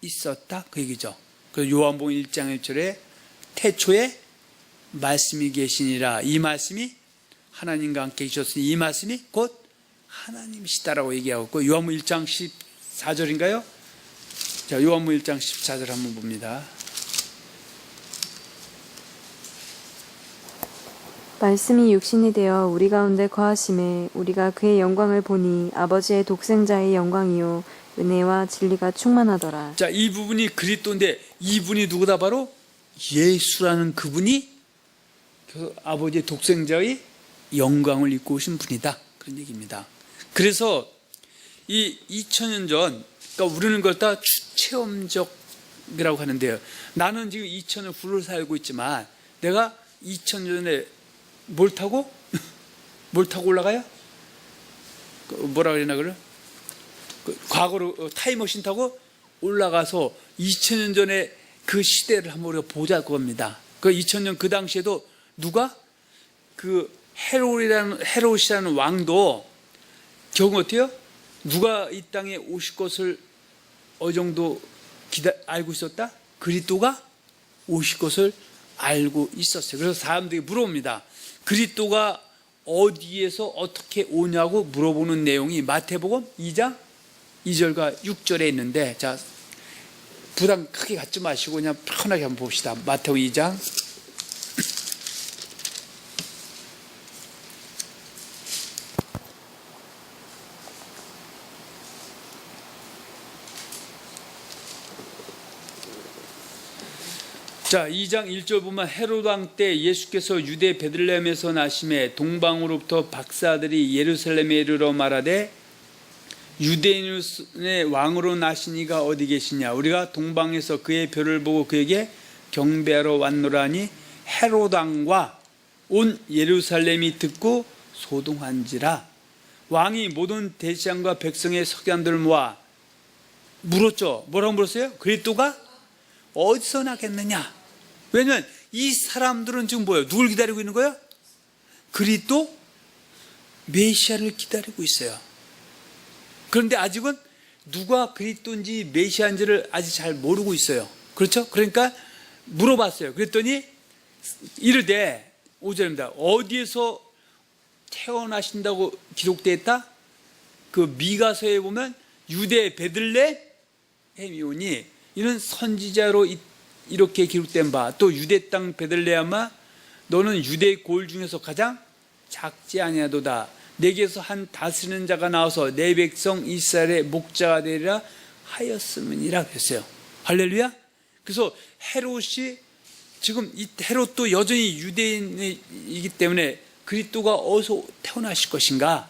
있었다 그 얘기죠. 그 요한복음 1장 1절에 태초에 말씀이 계시니라, 이 말씀이 하나님과 함께 계셨으니 이 말씀이 곧 하나님이시다라고 얘기하고 있고, 요한복음 1장 14절인가요? 자, 요한복음 1장 14절 한번 봅니다. 말씀이 육신이 되어 우리 가운데 거하심에 우리가 그의 영광을 보니 아버지의 독생자의 영광이요 은혜와 진리가 충만하더라. 자, 이 부분이 그리스도인데 이분이 누구다? 바로 예수라는 그분이 그 아버지의 독생자의 영광을 입고 오신 분이다, 그런 얘기입니다. 그래서 이 2000년 전, 그러니까 우리는 그걸 다 추체험적이라고 하는데요. 나는 지금 2000년 후를 살고 있지만 내가 2000년 전에 뭘 타고 올라가요? 뭐라 그러나 그래? 과거로 타임머신 타고 올라가서 2000년 전에 그 시대를 한번 우리가 보자 그겁니다. 그 2000년 그 당시에도 누가 그 헤롯이라는 왕도 결국 어때요? 누가 이 땅에 오실 것을 어느 정도 알고 있었다? 그리스도가 오실 것을 알고 있었어요. 그래서 사람들이 물어봅니다. 그리스도가 어디에서 어떻게 오냐고 물어보는 내용이 마태복음 2장 2절과 6절에 있는데, 자, 부담 크게 갖지 마시고 그냥 편하게 한번 봅시다. 마태복음 2장 자, 2장 1절 보면 헤롯 왕 때 예수께서 유대 베들레헴에서 나심에 동방으로부터 박사들이 예루살렘에 이르러 말하되 유대인의 왕으로 나신 이가 어디 계시냐? 우리가 동방에서 그의 별을 보고 그에게 경배하러 왔노라니 헤롯 왕과 온 예루살렘이 듣고 소동한지라. 왕이 모든 대지장과 백성의 석양들을 모아 물었죠. 뭐라고 물었어요? 그리스도가 어디서 나겠느냐? 왜냐면 이 사람들은 지금 뭐예요? 누굴 기다리고 있는 거예요? 그리스도 메시아를 기다리고 있어요. 그런데 아직은 누가 그리스도인지 메시아인지를 아직 잘 모르고 있어요. 그렇죠? 그러니까 물어봤어요. 그랬더니 이르되 5절입니다. 어디에서 태어나신다고 기록되어 있다? 그 미가서에 보면 유대 베들레헴이 오니 이는 선지자로 이렇게 기록된 바, 또 유대 땅 베들레헴아 너는 유대 골 중에서 가장 작지 아니하도다. 내게서 한 다스리는 자가 나와서 내 백성 이스라엘의 목자가 되리라 하였음이니라 그랬어요. 할렐루야. 그래서 헤롯이 지금 이 헤롯도 여전히 유대인이기 때문에 그리스도가 어디서 태어나실 것인가,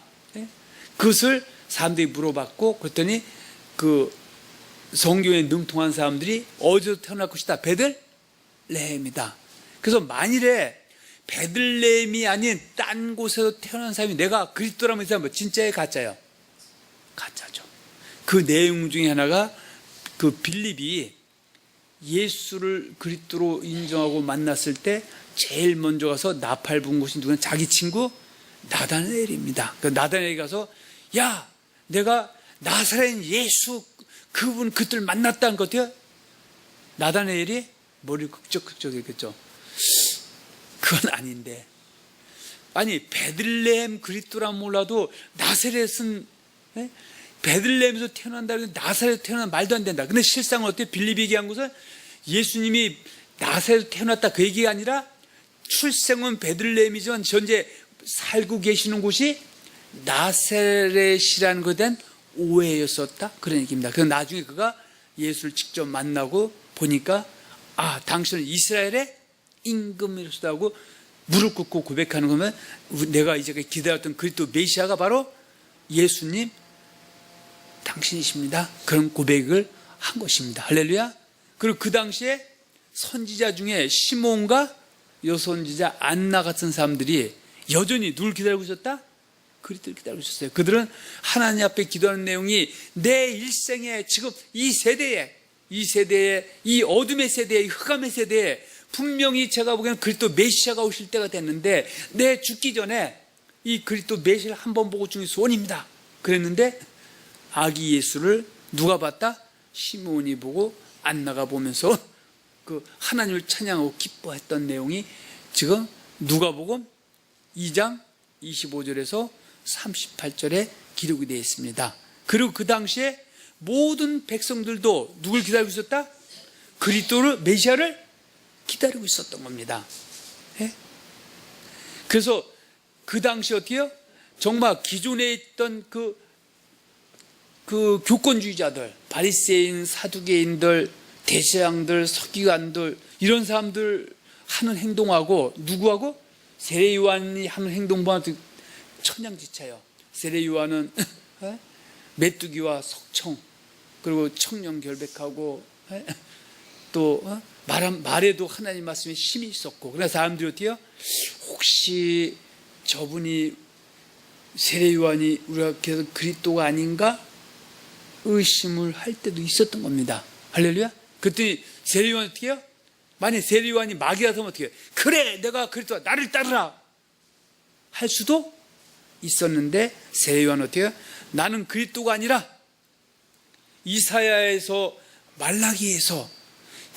그것을 사람들이 물어봤고, 그랬더니 그 성경에 능통한 사람들이 어디서 태어날 것이다? 베들레헴이다. 그래서 만일에 베들레헴이 아닌 딴 곳에서 태어난 사람이 내가 그리스도라면 이 사람은 진짜예요, 가짜예요? 가짜죠. 그 내용 중에 하나가 그 빌립이 예수를 그리스도로 인정하고 만났을 때 제일 먼저 가서 나팔 부은 곳이 누구냐? 자기 친구 나다나엘입니다. 그 나다나엘이 가서 야, 내가 나사렛 예수 그분 그들 만났다는 것 같아요. 나다나엘이 머리를 극적했겠죠. 그건 아닌데, 아니 베들레헴 그리스도란 몰라도 나사렛은 베들레헴에서 태어난다고 해서 나사렛에서 태어난 말도 안 된다. 근데 실상은 어때요? 빌립이 얘기한 것은 예수님이 나사렛에서 태어났다 그 얘기가 아니라 출생은 베들레헴이지만 현재 살고 계시는 곳이 나사렛이라는 것에 대한 오해였었다, 그런 얘기입니다. 그래서 나중에 그가 예수를 직접 만나고 보니까 당신은 이스라엘의 임금이로서도 하고 무릎 꿇고 고백하는 거면 내가 이제 기다렸던 그리스도 메시아가 바로 예수님 당신이십니다. 그런 고백을 한 것입니다. 할렐루야. 그리고 그 당시에 선지자 중에 시몬과 여선지자 안나 같은 사람들이 여전히 누굴 기다리고 있었다? 그리스도를 기다리고 있었어요. 그들은 하나님 앞에 기도하는 내용이 내 일생에 지금 이 세대에 이 어둠의 세대에 이 흑암의 세대에 분명히 제가 보기에는 그리스도 메시아가 오실 때가 됐는데 내 죽기 전에 이 그리스도 메시아를 한 번 보고 죽는 소원입니다. 그랬는데 아기 예수를 누가 봤다? 시므온이 보고 안나가 보면서 그 하나님을 찬양하고 기뻐했던 내용이 지금 누가복음 2장 25절에서 38절에 기록이 되어 있습니다. 그리고 그 당시에 모든 백성들도 누굴 기다리고 있었다? 그리스도를, 메시아를 기다리고 있었던 겁니다. 예? 그래서 그 당시 어떻게요? 정말 기존에 있던 그 교권주의자들, 바리새인, 사두개인들, 대제사장들, 서기관들, 이런 사람들 하는 행동하고 누구하고? 세례 요한이 하는 행동과 천양지차예요. 세례 요한은 메뚜기와 석청, 그리고 청년 결백하고 또 말에도 하나님 말씀에 힘이 있었고, 그래서 사람들이 어때요? 혹시 저분이 세례 요한이 우리가 계속 그리스도가 아닌가 의심을 할 때도 있었던 겁니다. 할렐루야. 그랬더니 세례 요한이 어떻게 해요? 만약 세례 요한이 마귀라서 어떻게 해요? 그래, 내가 그리스도가 나를 따르라 할 수도 있었는데, 세례 요한은 어떻게 해요? 나는 그리스도가 아니라 이사야에서 말라기에서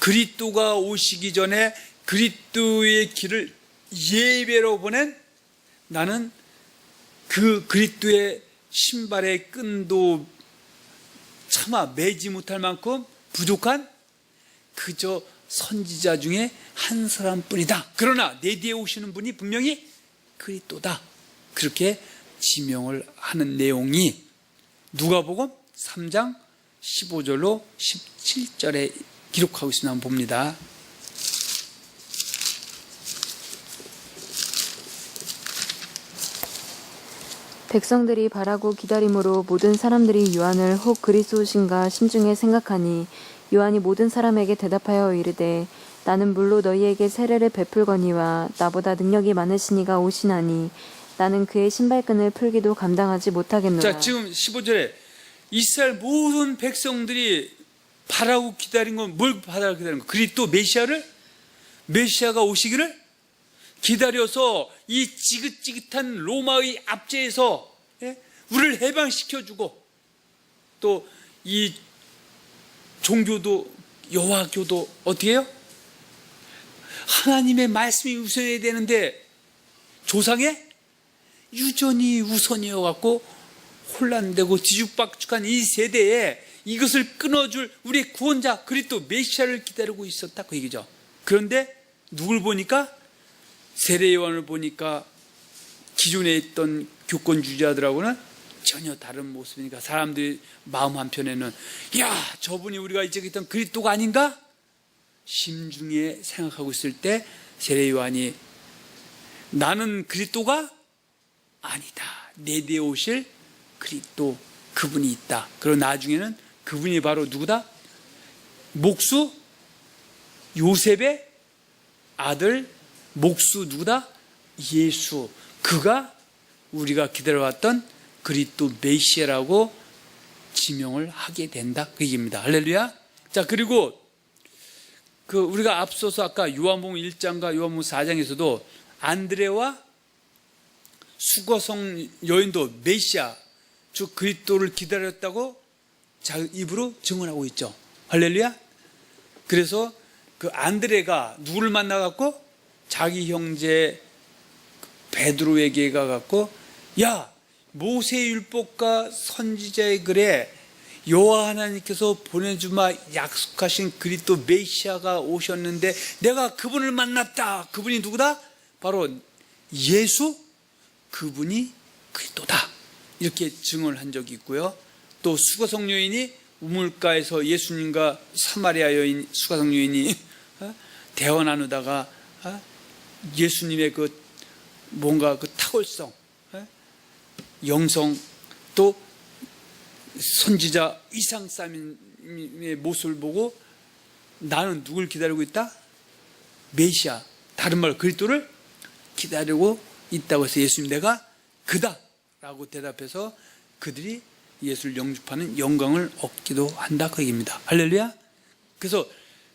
그리스도가 오시기 전에 그리스도의 길을 예배로 보낸, 나는 그 그리스도의 신발의 끈도 차마 매지 못할 만큼 부족한 그저 선지자 중에 한 사람뿐이다. 그러나 내 뒤에 오시는 분이 분명히 그리스도다. 그렇게 지명을 하는 내용이 누가복음 3장 15절로 17절에 기록하고 있으면 한번 봅니다. 백성들이 바라고 기다림으로 모든 사람들이 요한을 혹 그리스도신가 심중에 생각하니 요한이 모든 사람에게 대답하여 이르되 나는 물로 너희에게 세례를 베풀거니와 나보다 능력이 많으시니가 오시나니 나는 그의 신발끈을 풀기도 감당하지 못하겠노라. 자, 지금 15절에 이스라엘 모든 백성들이 바라고 기다린 건 뭘 바라고 기다린 거? 그리스도 메시아가 오시기를 기다려서 이 지긋지긋한 로마의 압제에서 우리를 해방시켜주고, 또 이 종교도 여호와교도 어떻게 해요? 하나님의 말씀이 우선해야 되는데 조상의 유전이 우선이어 갖고 혼란되고 뒤죽박죽한 이 세대에 이것을 끊어줄 우리의 구원자 그리스도 메시아를 기다리고 있었다, 그 얘기죠. 그런데 누굴 보니까? 세례 요한을 보니까 기존에 있던 교권주의자들하고는 전혀 다른 모습이니까 사람들이 마음 한편에는 야, 저분이 우리가 이제 있던 그리스도가 아닌가? 심중에 생각하고 있을 때 세례 요한이 나는 그리스도가 아니다. 내 뒤에 오실 그리스도, 그분이 있다. 그리고 나중에는 그분이 바로 누구다? 목수 요셉의 아들 목수 누구다? 예수. 그가 우리가 기다려왔던 그리스도 메시아라고 지명을 하게 된다, 그 얘기입니다. 할렐루야. 자, 그리고 우리가 앞서서 아까 요한복음 1장과 요한복음 4장에서도 안드레와 수거성 여인도 메시아, 즉 그리스도를 기다렸다고 자기 입으로 증언하고 있죠. 할렐루야. 그래서 그 안드레가 누구를 만나갖고 자기 형제 베드로에게 가갖고 야, 모세율법과 선지자의 글에 여호와 하나님께서 보내주마 약속하신 그리스도 메시아가 오셨는데 내가 그분을 만났다. 그분이 누구다? 바로 예수, 그분이 그리스도다. 이렇게 증언을 한 적이 있고요. 또 수거성 여인이 우물가에서 예수님과 사마리아 여인 수거성 여인이 대화 나누다가 예수님의 그 뭔가 그 탁월성, 영성, 또 선지자 이상삼의 모습을 보고 나는 누굴 기다리고 있다? 메시아, 다른 말로 그리스도를 기다리고 있다고 해서 예수님 내가 그다 라고 대답해서 그들이 예수를 영접하는 영광을 얻기도 한다, 그 얘기입니다. 할렐루야. 그래서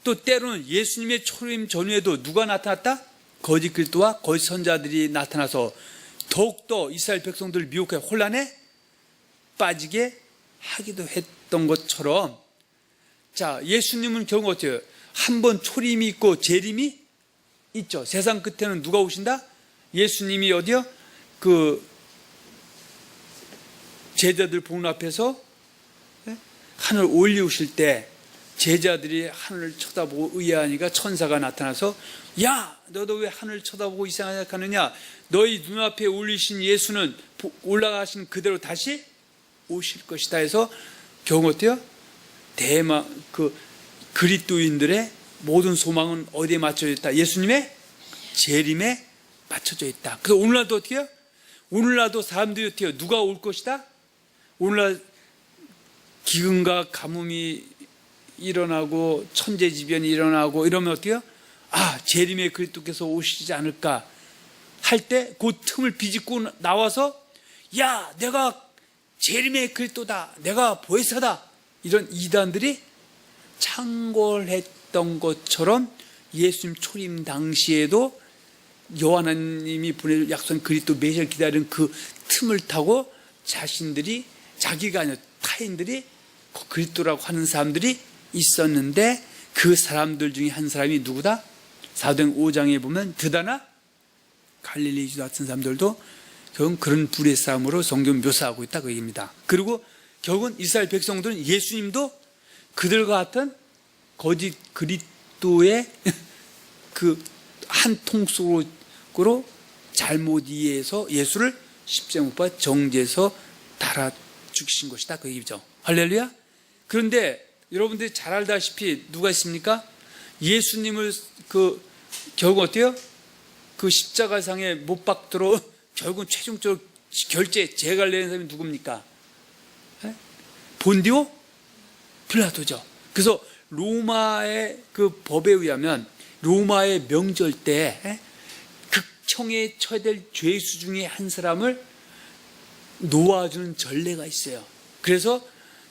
또 때로는 예수님의 초림 전후에도 누가 나타났다? 거짓 그리스도와 거짓 선자들이 나타나서 더욱더 이스라엘 백성들을 미혹해 혼란에 빠지게 하기도 했던 것처럼, 자, 예수님은 결국 어때요? 한 번 초림이 있고 재림이 있죠. 세상 끝에는 누가 오신다? 예수님이 어디요? 그 제자들 보는 앞에서 하늘 올리우실 때 제자들이 하늘을 쳐다보고 의아하니까 천사가 나타나서, 야, 너도 왜 하늘을 쳐다보고 이상하게 하느냐? 너희 눈앞에 올리신 예수는 올라가신 그대로 다시 오실 것이다 해서 결국 어때요? 그리스도인들의 모든 소망은 어디에 맞춰져 있다? 예수님의 재림에 맞춰져 있다. 그래서 오늘날도 어떻게 해요? 오늘날도 사람들이 어떻게 해요? 누가 올 것이다? 오늘날 기근과 가뭄이 일어나고 천재지변이 일어나고 이러면 어떻게 해요? 아, 재림의 그리스도께서 오시지 않을까 할 때 그 틈을 비집고 나와서, 야, 내가 재림의 그리스도다, 내가 보혜사다, 이런 이단들이 창궐했던 것처럼 예수님 초림 당시에도 요한님이 보내 약속한 그리스도 메시아를 기다리는 그 틈을 타고 자신들이, 자기가 아니라 타인들이 그리스도라고 하는 사람들이 있었는데, 그 사람들 중에 한 사람이 누구다? 사도행 5장에 보면 드다나 갈릴리 유다 같은 사람들도 결국은 그런 불의 싸움으로 성경 묘사하고 있다, 그 얘기입니다. 그리고 결국은 이스라엘 백성들은 예수님도 그들과 같은 거짓 그리스도의 그 한 통속으로 잘못 이해해서 예수를 십자가 못 박아 정죄해서 달아 죽이신 것이다, 그 얘기죠. 할렐루야. 그런데 여러분들이 잘 알다시피 누가 있습니까? 예수님을 결국 어때요? 그 십자가상에 못 박도록 결국은 최종적으로 제갈 내는 사람이 누굽니까? 본디오 빌라도죠. 그래서 로마의 그 법에 의하면 로마의 명절 때 극형에 처해야 될 죄수 중에 한 사람을 놓아주는 전례가 있어요. 그래서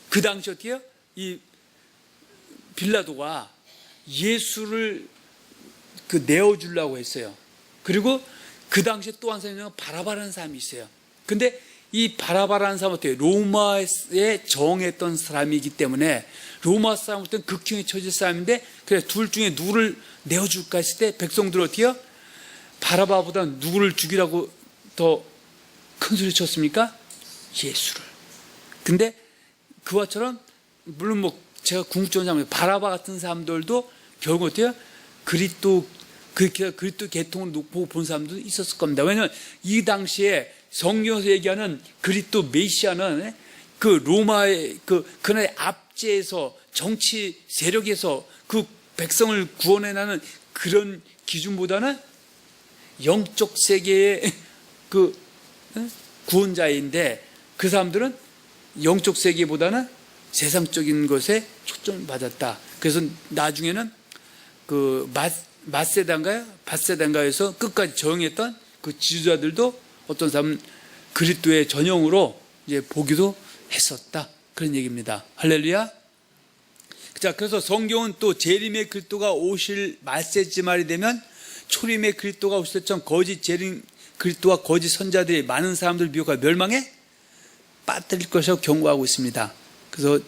그 당시 어떻게 해요? 이 빌라도가 예수를 내어주려고 했어요. 그리고 그 당시에 또 한 사람이 바라바라는 사람이 있어요. 근데 이 바라바라는 사람은 어때요? 로마에 정했던 사람이기 때문에 로마 사람부터는 극형에 처질 사람인데, 그래 둘 중에 누구를 내어줄까 했을 때 백성들 어떻게 해요? 바라바보다 누구를 죽이라고 더 큰 소리 쳤습니까? 예수를. 근데 그와처럼 물론 제가 궁극적으로 하면 바라바 같은 사람들도 결국 어떻게 해요? 그리스도 계통을 보고 본 사람도 있었을 겁니다. 왜냐하면 이 당시에 성경에서 얘기하는 그리스도 메시아는 그 로마의 그날의 압제에서 정치 세력에서 그 백성을 구원해내는 그런 기준보다는 영적 세계의 구원자인데, 그 사람들은 영적 세계보다는 세상적인 것에 초점을 받았다. 그래서 나중에는 바세단가에서 끝까지 저항했던 그 지도자들도 어떤 사람은 그리스도의 전형으로 이제 보기도 했었다, 그런 얘기입니다. 할렐루야. 자, 그래서 성경은 또 재림의 그리스도가 오실 말세지 말이 되면 초림의 그리스도가 오실 때처럼 거짓 재림 그리스도와 거짓 선자들이 많은 사람들 미혹하여 멸망에 빠뜨릴 것이라고 경고하고 있습니다. 그래서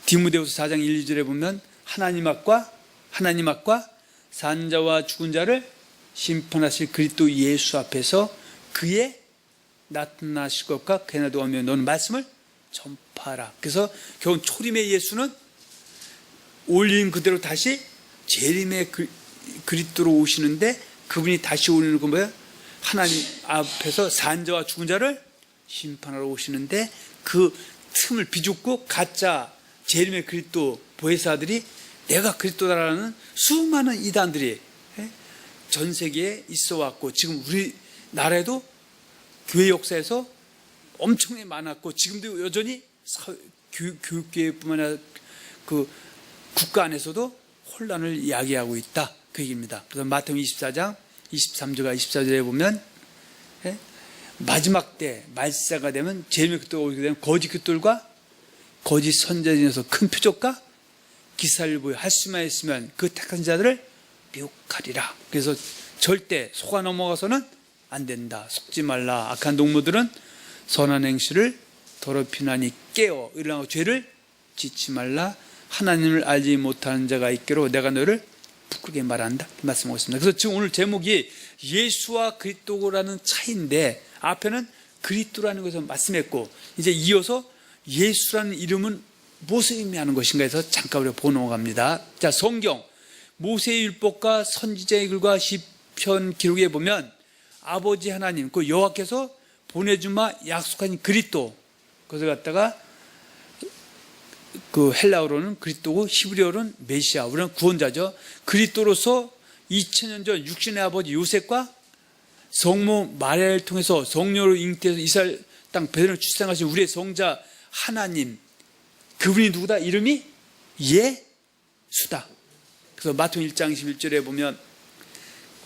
디모데후서 4장 1, 2절에 보면 하나님 앞과 산자와 죽은 자를 심판하실 그리스도 예수 앞에서 그의 나타나실 것과 그날도 오면 너는 말씀을 전파하라. 그래서 결국 초림의 예수는 올린 그대로 다시 재림의 그리스도로 오시는데, 그분이 다시 오는 건 뭐예요? 하나님 앞에서 산자와 죽은 자를 심판하러 오시는데, 그 틈을 비죽고 가짜 재림의 그리스도 보혜사들이 내가 그리스도다라는 수많은 이단들이 전 세계에 있어 왔고, 지금 우리나라에도 교회 역사에서 엄청나게 많았고, 지금도 여전히 교육계뿐만 아니라 국가 안에서도 혼란을 이야기하고 있다, 그 얘기입니다. 그래서 마태복음 24장 23절과 24절에 보면 마지막 때 말세가 되면 재림의 그리스도가 오게 되면 거짓 그리스도들과 거짓 선자들에서 큰 표적과 기사를 보여 할 수만 있으면 그 택한 자들을 미혹하리라. 그래서 절대 속아 넘어가서는 안 된다. 속지 말라. 악한 동무들은 선한 행실을 더럽히나니 깨어 일어나고 죄를 짓지 말라. 하나님을 알지 못하는 자가 있기로 내가 너를 부끄럽게 말한다. 말씀하고 있습니다. 그래서 지금 오늘 제목이 예수와 그리스도라는 차이인데, 앞에는 그리스도라는 것을 말씀했고, 이제 이어서 예수라는 이름은 무엇을 의미하는 것인가 해서 잠깐 우리가 보고 넘어갑니다. 자, 성경 모세의 율법과 선지자의 글과 시편 기록에 보면 아버지 하나님, 그 여호와께서 보내주마 약속한 그리스도, 그것을 갖다가 그 헬라어로는 그리스도고 히브리어로는 메시아, 우리는 구원자죠. 그리스도로서 2000년 전 육신의 아버지 요셉과 성모 마리아를 통해서 성령으로 잉태해서 이스라엘 땅 베들레헴을 출생하신 우리의 성자 하나님, 그분이 누구다? 이름이 예수다. 그래서 마태복음 1장 21절에 보면,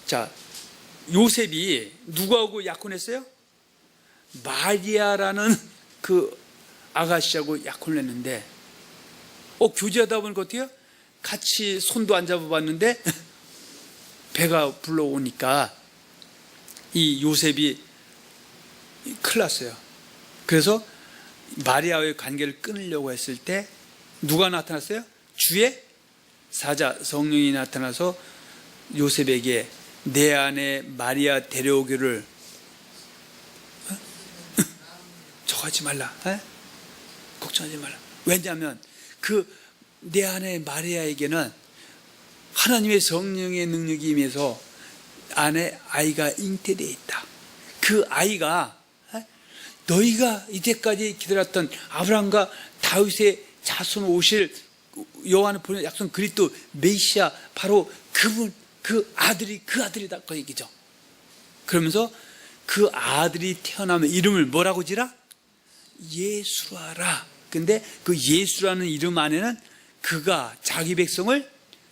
자, 요셉이 누구하고 약혼했어요? 마리아라는 그 아가씨하고 약혼을 했는데, 교제하다 보니까 어때요? 같이 손도 안 잡아봤는데 배가 불러오니까 이 요셉이 큰일 났어요. 그래서 마리아와의 관계를 끊으려고 했을 때 누가 나타났어요? 주의 사자 성령이 나타나서 요셉에게 내 안에 마리아 데려오기를 저하지 말라, 걱정하지 말라. 왜냐하면 그 내 안에 마리아에게는 하나님의 성령의 능력이 임해서 안에 아이가 잉태되어 있다. 그 아이가 너희가 이때까지 기다렸던 아브라함과 다윗의 자손 오실 여호와는 보낸 약속 그리스도 메시아, 바로 그분, 그 아들이다 그 얘기죠. 그러면서 그 아들이 태어나면 이름을 뭐라고 지라? 예수로 하라. 근데 그 예수라는 이름 안에는 그가 자기 백성을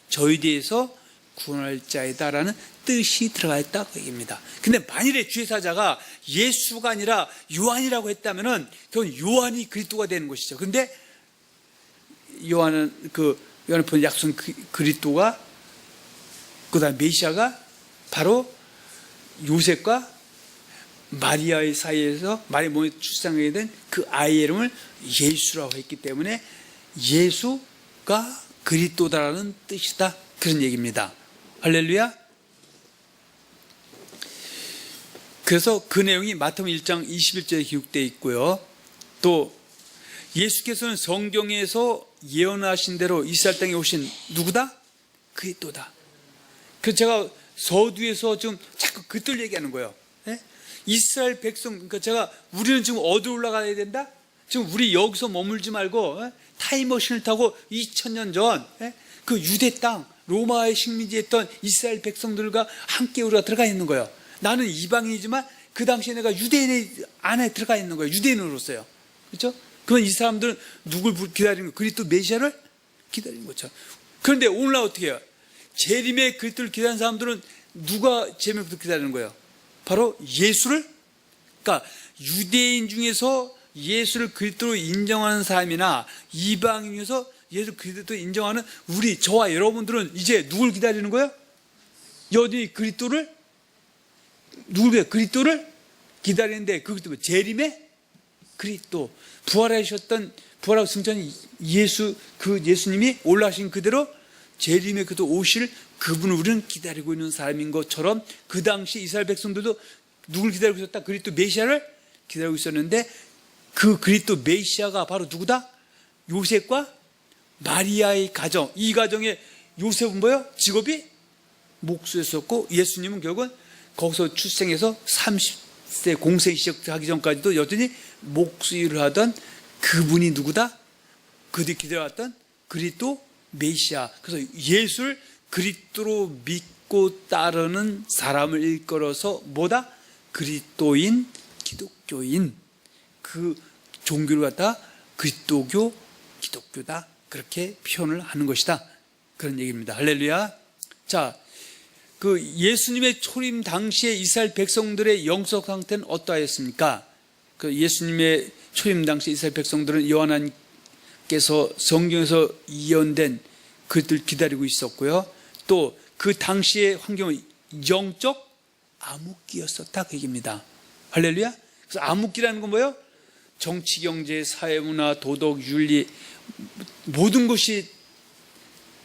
저희들에서 구원할 자이다라는 뜻이 들어가 있다 그 얘기입니다. 근데 만일에 주의 사자가 예수가 아니라 요한이라고 했다면은 그건 요한이 그리스도가 되는 것이죠. 근데 요한은 요한을 보낸 약속 그리스도가, 그다음 메시아가 바로 요셉과 마리아의 사이에서 마리아 몸에 출생하게 된 그 아이의 이름을 예수라고 했기 때문에 예수가 그리스도다라는 뜻이다, 그런 얘기입니다. 할렐루야. 그래서 그 내용이 마태복음 1장 21절에 기록되어 있고요. 또 예수께서는 성경에서 예언하신 대로 이스라엘 땅에 오신 누구다? 그리스도다. 그래서 제가 서두에서 좀 자꾸 그들 얘기하는 거예요. 이스라엘 백성, 그러니까 우리는 지금 어디로 올라가야 된다? 지금 우리 여기서 머물지 말고 타임머신을 타고 2000년 전 그 유대 땅, 로마의 식민지했던 이스라엘 백성들과 함께 우리가 들어가 있는 거예요. 나는 이방인이지만 그 당시에 내가 유대인 안에 들어가 있는 거예요. 유대인으로서요. 그렇죠? 그건 이 사람들은 누굴 기다리는 거예요? 그리스도 메시아를 기다리는 거죠. 그런데 오늘날 어떻게 해요? 재림의 그리스도를 기다리는 사람들은 누가 재림의 그리스도를 기다리는 거예요? 바로 예수를, 그러니까 유대인 중에서 예수를 그리스도로 인정하는 사람이나 이방인 중에서 예수 그리스도로 인정하는 우리, 저와 여러분들은 이제 누굴 기다리는 거예요? 여전히 그리스도를, 누굴 그리스도를 기다리는데, 그 그리스도 재림의 그리스도, 부활하셨던, 부활하고 승천한 예수, 그 예수님이 올라가신 그대로 재림의 그도 오실 그분을 우리는 기다리고 있는 사람인 것처럼, 그 당시 이스라엘 백성들도 누굴 기다리고 있었다? 그리스도 메시아를 기다리고 있었는데, 그 그리스도 메시아가 바로 누구다? 요셉과 마리아의 가정. 이 가정에 요셉은 뭐예요? 직업이 목수였었고, 예수님은 결국은 거기서 출생해서 30세 공생 시작하기 전까지도 여전히 목수 일을 하던 그분이 누구다? 그들이 기다려왔던 그리스도 메시아. 그래서 예수를 그리스도로 믿고 따르는 사람을 일컬어서 뭐다? 그리스도인, 기독교인, 그 종교를 갖다 그리스도교, 기독교다, 그렇게 표현을 하는 것이다, 그런 얘기입니다. 할렐루야. 자, 그 예수님의 초림 당시에 이스라엘 백성들의 영적 상태는 어떠하였습니까? 그 예수님의 초림 당시 이스라엘 백성들은 요한께서 성경에서 예언된 그들 기다리고 있었고요. 또 그 당시의 환경은 영적 암흑기였었다 그 얘기입니다. 할렐루야. 그래서 암흑기라는 건 뭐예요? 정치, 경제, 사회, 문화, 도덕, 윤리 모든 것이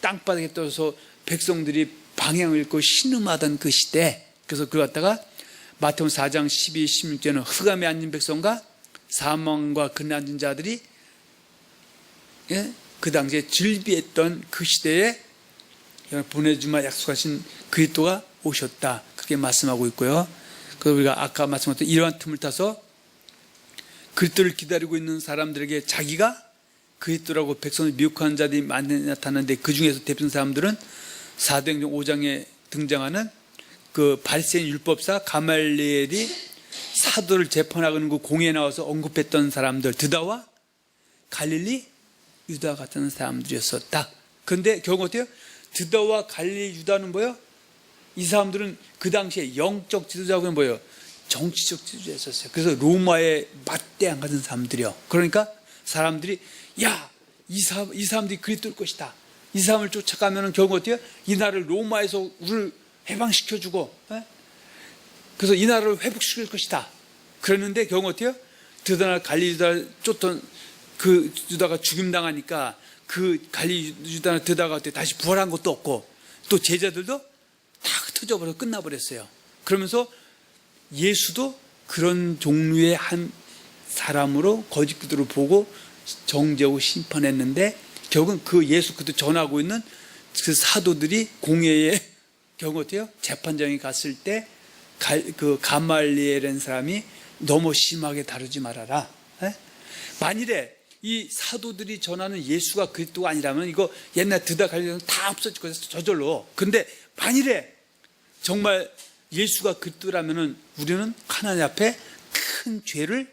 땅바닥에 떠서 백성들이 방향을 잃고 신음하던 그 시대. 그래서 그걸 갖다가 마태복음 4장 12, 16절은 흑암에 앉은 백성과 사망과 그늘 앉은 자들이 그 당시에 즐비했던 그 시대에 보내주마 약속하신 그리스도가 오셨다. 그렇게 말씀하고 있고요. 그래서 우리가 아까 말씀드렸던 이러한 틈을 타서 그리스도를 기다리고 있는 사람들에게 자기가 그리스도라고 백성을 미혹하는 자들이 많이 나타나는데 그 중에서 대표적인 사람들은 사도행전 5장에 등장하는 그 바리새인 율법사 가말리엘이 사도를 재판하고 있는 그 공회에 나와서 언급했던 사람들, 드다와 갈릴리 유다 같은 사람들이었었다. 그런데 결국 어때요? 드다와 갈릴리 유다는 뭐예요? 이 사람들은 그 당시에 영적 지도자고는 뭐예요? 정치적 지도자였었어요. 그래서 로마의 맞대항 같은 사람들이요. 그러니까 사람들이 이 사람들이 그리스도일 것이다. 이 사람을 쫓아가면 결국 어때요? 이 나라를 로마에서 우리를 해방시켜주고 그래서 이 나라를 회복시킬 것이다. 그랬는데 결국 어때요? 드다나 갈릴리 유다를 쫓던 그 유다가 죽임당하니까 그 갈릴리 유다나 드다가 어때요? 다시 부활한 것도 없고 또 제자들도 다 흩어져버려 끝나버렸어요. 그러면서 예수도 그런 종류의 한 사람으로 거짓 그도를 보고 정죄하고 심판했는데 결국은 그 예수 그도 전하고 있는 그 사도들이 공회에 결국 어때요? 재판장에 갔을 때 그 가말리엘이라는 사람이 너무 심하게 다루지 말아라. 만일에 이 사도들이 전하는 예수가 그리스도가 아니라면 이거 옛날 드다 갈릴리는 다 없어질 거예요. 저절로. 근데 만일에 정말 예수가 그리스도라면은 우리는 하나님 앞에 큰 죄를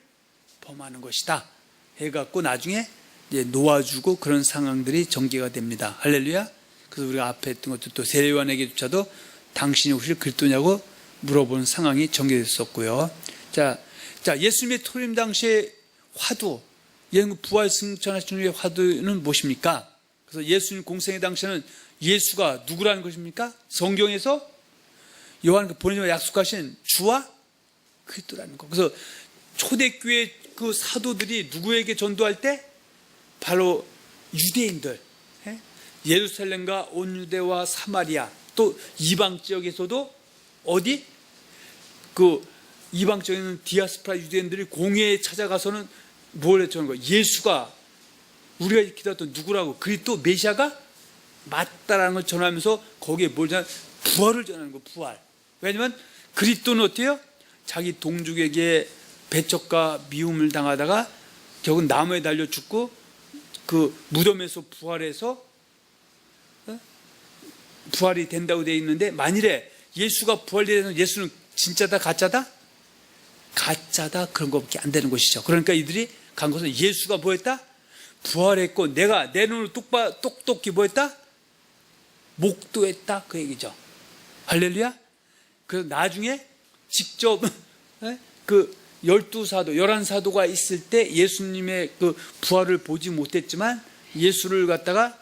범하는 것이다 해갖고 나중에 이제 놓아주고 그런 상황들이 전개가 됩니다. 할렐루야. 그래서 우리가 앞에 했던 것도 또 세례요한에게조차도 당신이 혹시 그리스도냐고 물어보는 상황이 전개됐었고요. 자 예수님의 토림 당시의 화두, 부활 승천하신 후의 화두는 무엇입니까? 그래서 예수님 공생의 당시에는 예수가 누구라는 것입니까? 성경에서 요한을 보내주며 약속하신 주와 그리스도라는 것. 그래서 초대교회 그 사도들이 누구에게 전도할 때 바로 유대인들, 예루살렘과 온 유대와 사마리아 또 이방 지역에서도 어디 그 이방 지역에 있는 디아스포라 유대인들이 공회에 찾아가서는 뭘 했다는 거예요? 예수가 우리가 기다렸던 누구라고 그리스도 메시아가 맞다라는 걸 전하면서 거기에 뭘 전하는 부활을 전하는 거예요. 부활. 왜냐하면 그리스도는 어때요? 자기 동족에게 배척과 미움을 당하다가 결국 나무에 달려 죽고 그 무덤에서 부활해서 부활이 된다고 되어 있는데 만일에 예수가 부활되는 예수는 진짜다 가짜다? 가짜다 그런 것밖에 안 되는 것이죠. 그러니까 이들이 간 것은 예수가 뭐했다? 부활했고 내가 내 눈으로 똑똑히 뭐했다? 목도했다 그 얘기죠. 할렐루야. 그래서 나중에 직접 그 12사도 11사도가 있을 때 예수님의 그 부활을 보지 못했지만 예수를 갖다가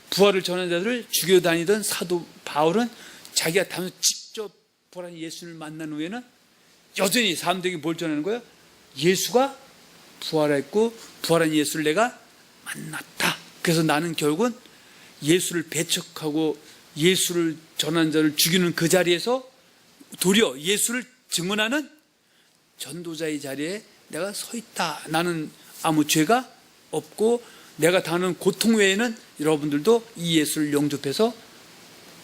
부활을 전하는 자들을 죽여 다니던 사도 바울은 자기가 다면서 직접 부활한 예수를 만난 후에는 여전히 사람들에게 뭘 전하는 거예요? 예수가 부활했고 부활한 예수를 내가 만났다. 그래서 나는 결국은 예수를 배척하고 예수를 전하는 자를 죽이는 그 자리에서 도리어 예수를 증언하는 전도자의 자리에 내가 서 있다. 나는 아무 죄가 없고 내가 당하는 고통 외에는 여러분들도 이 예수를 영접해서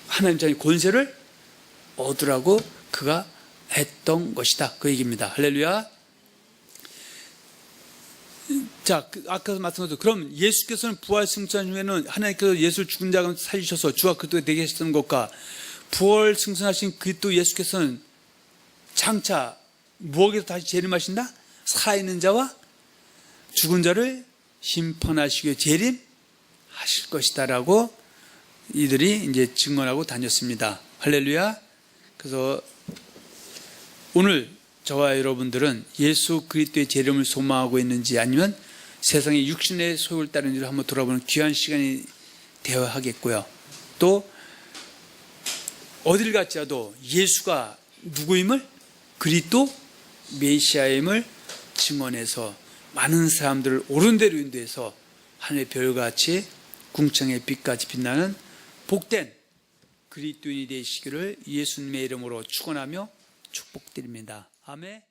하나님 자녀의 권세를 얻으라고 그가 했던 것이다. 그 얘기입니다. 할렐루야. 자, 아까 말씀드렸죠. 그럼 예수께서는 부활 승천 후에는 하나님께서 예수를 죽은 자 가운데 살리셔서 주와 그리스도가 되게 하셨던 것과 부활 승천하신 그리스도 예수께서는 장차 무엇에서 다시 재림하신다? 살아있는 자와 죽은 자를 심판하시기 위해 재림하실 것이다라고 이들이 이제 증언하고 다녔습니다. 할렐루야. 그래서 오늘 저와 여러분들은 예수 그리스도의 재림을 소망하고 있는지 아니면 세상의 육신의 소욕을 따르는지를 한번 돌아보는 귀한 시간이 되어야 하겠고요. 또 어딜 갈지라도 예수가 누구임을? 그리스도 메시아임을 증언해서 많은 사람들을 옳은 대로 인도해서 하늘의 별같이 궁창의 빛까지 빛나는 복된 그리스도인이 되시기를 예수님의 이름으로 축원하며 축복드립니다. 아멘.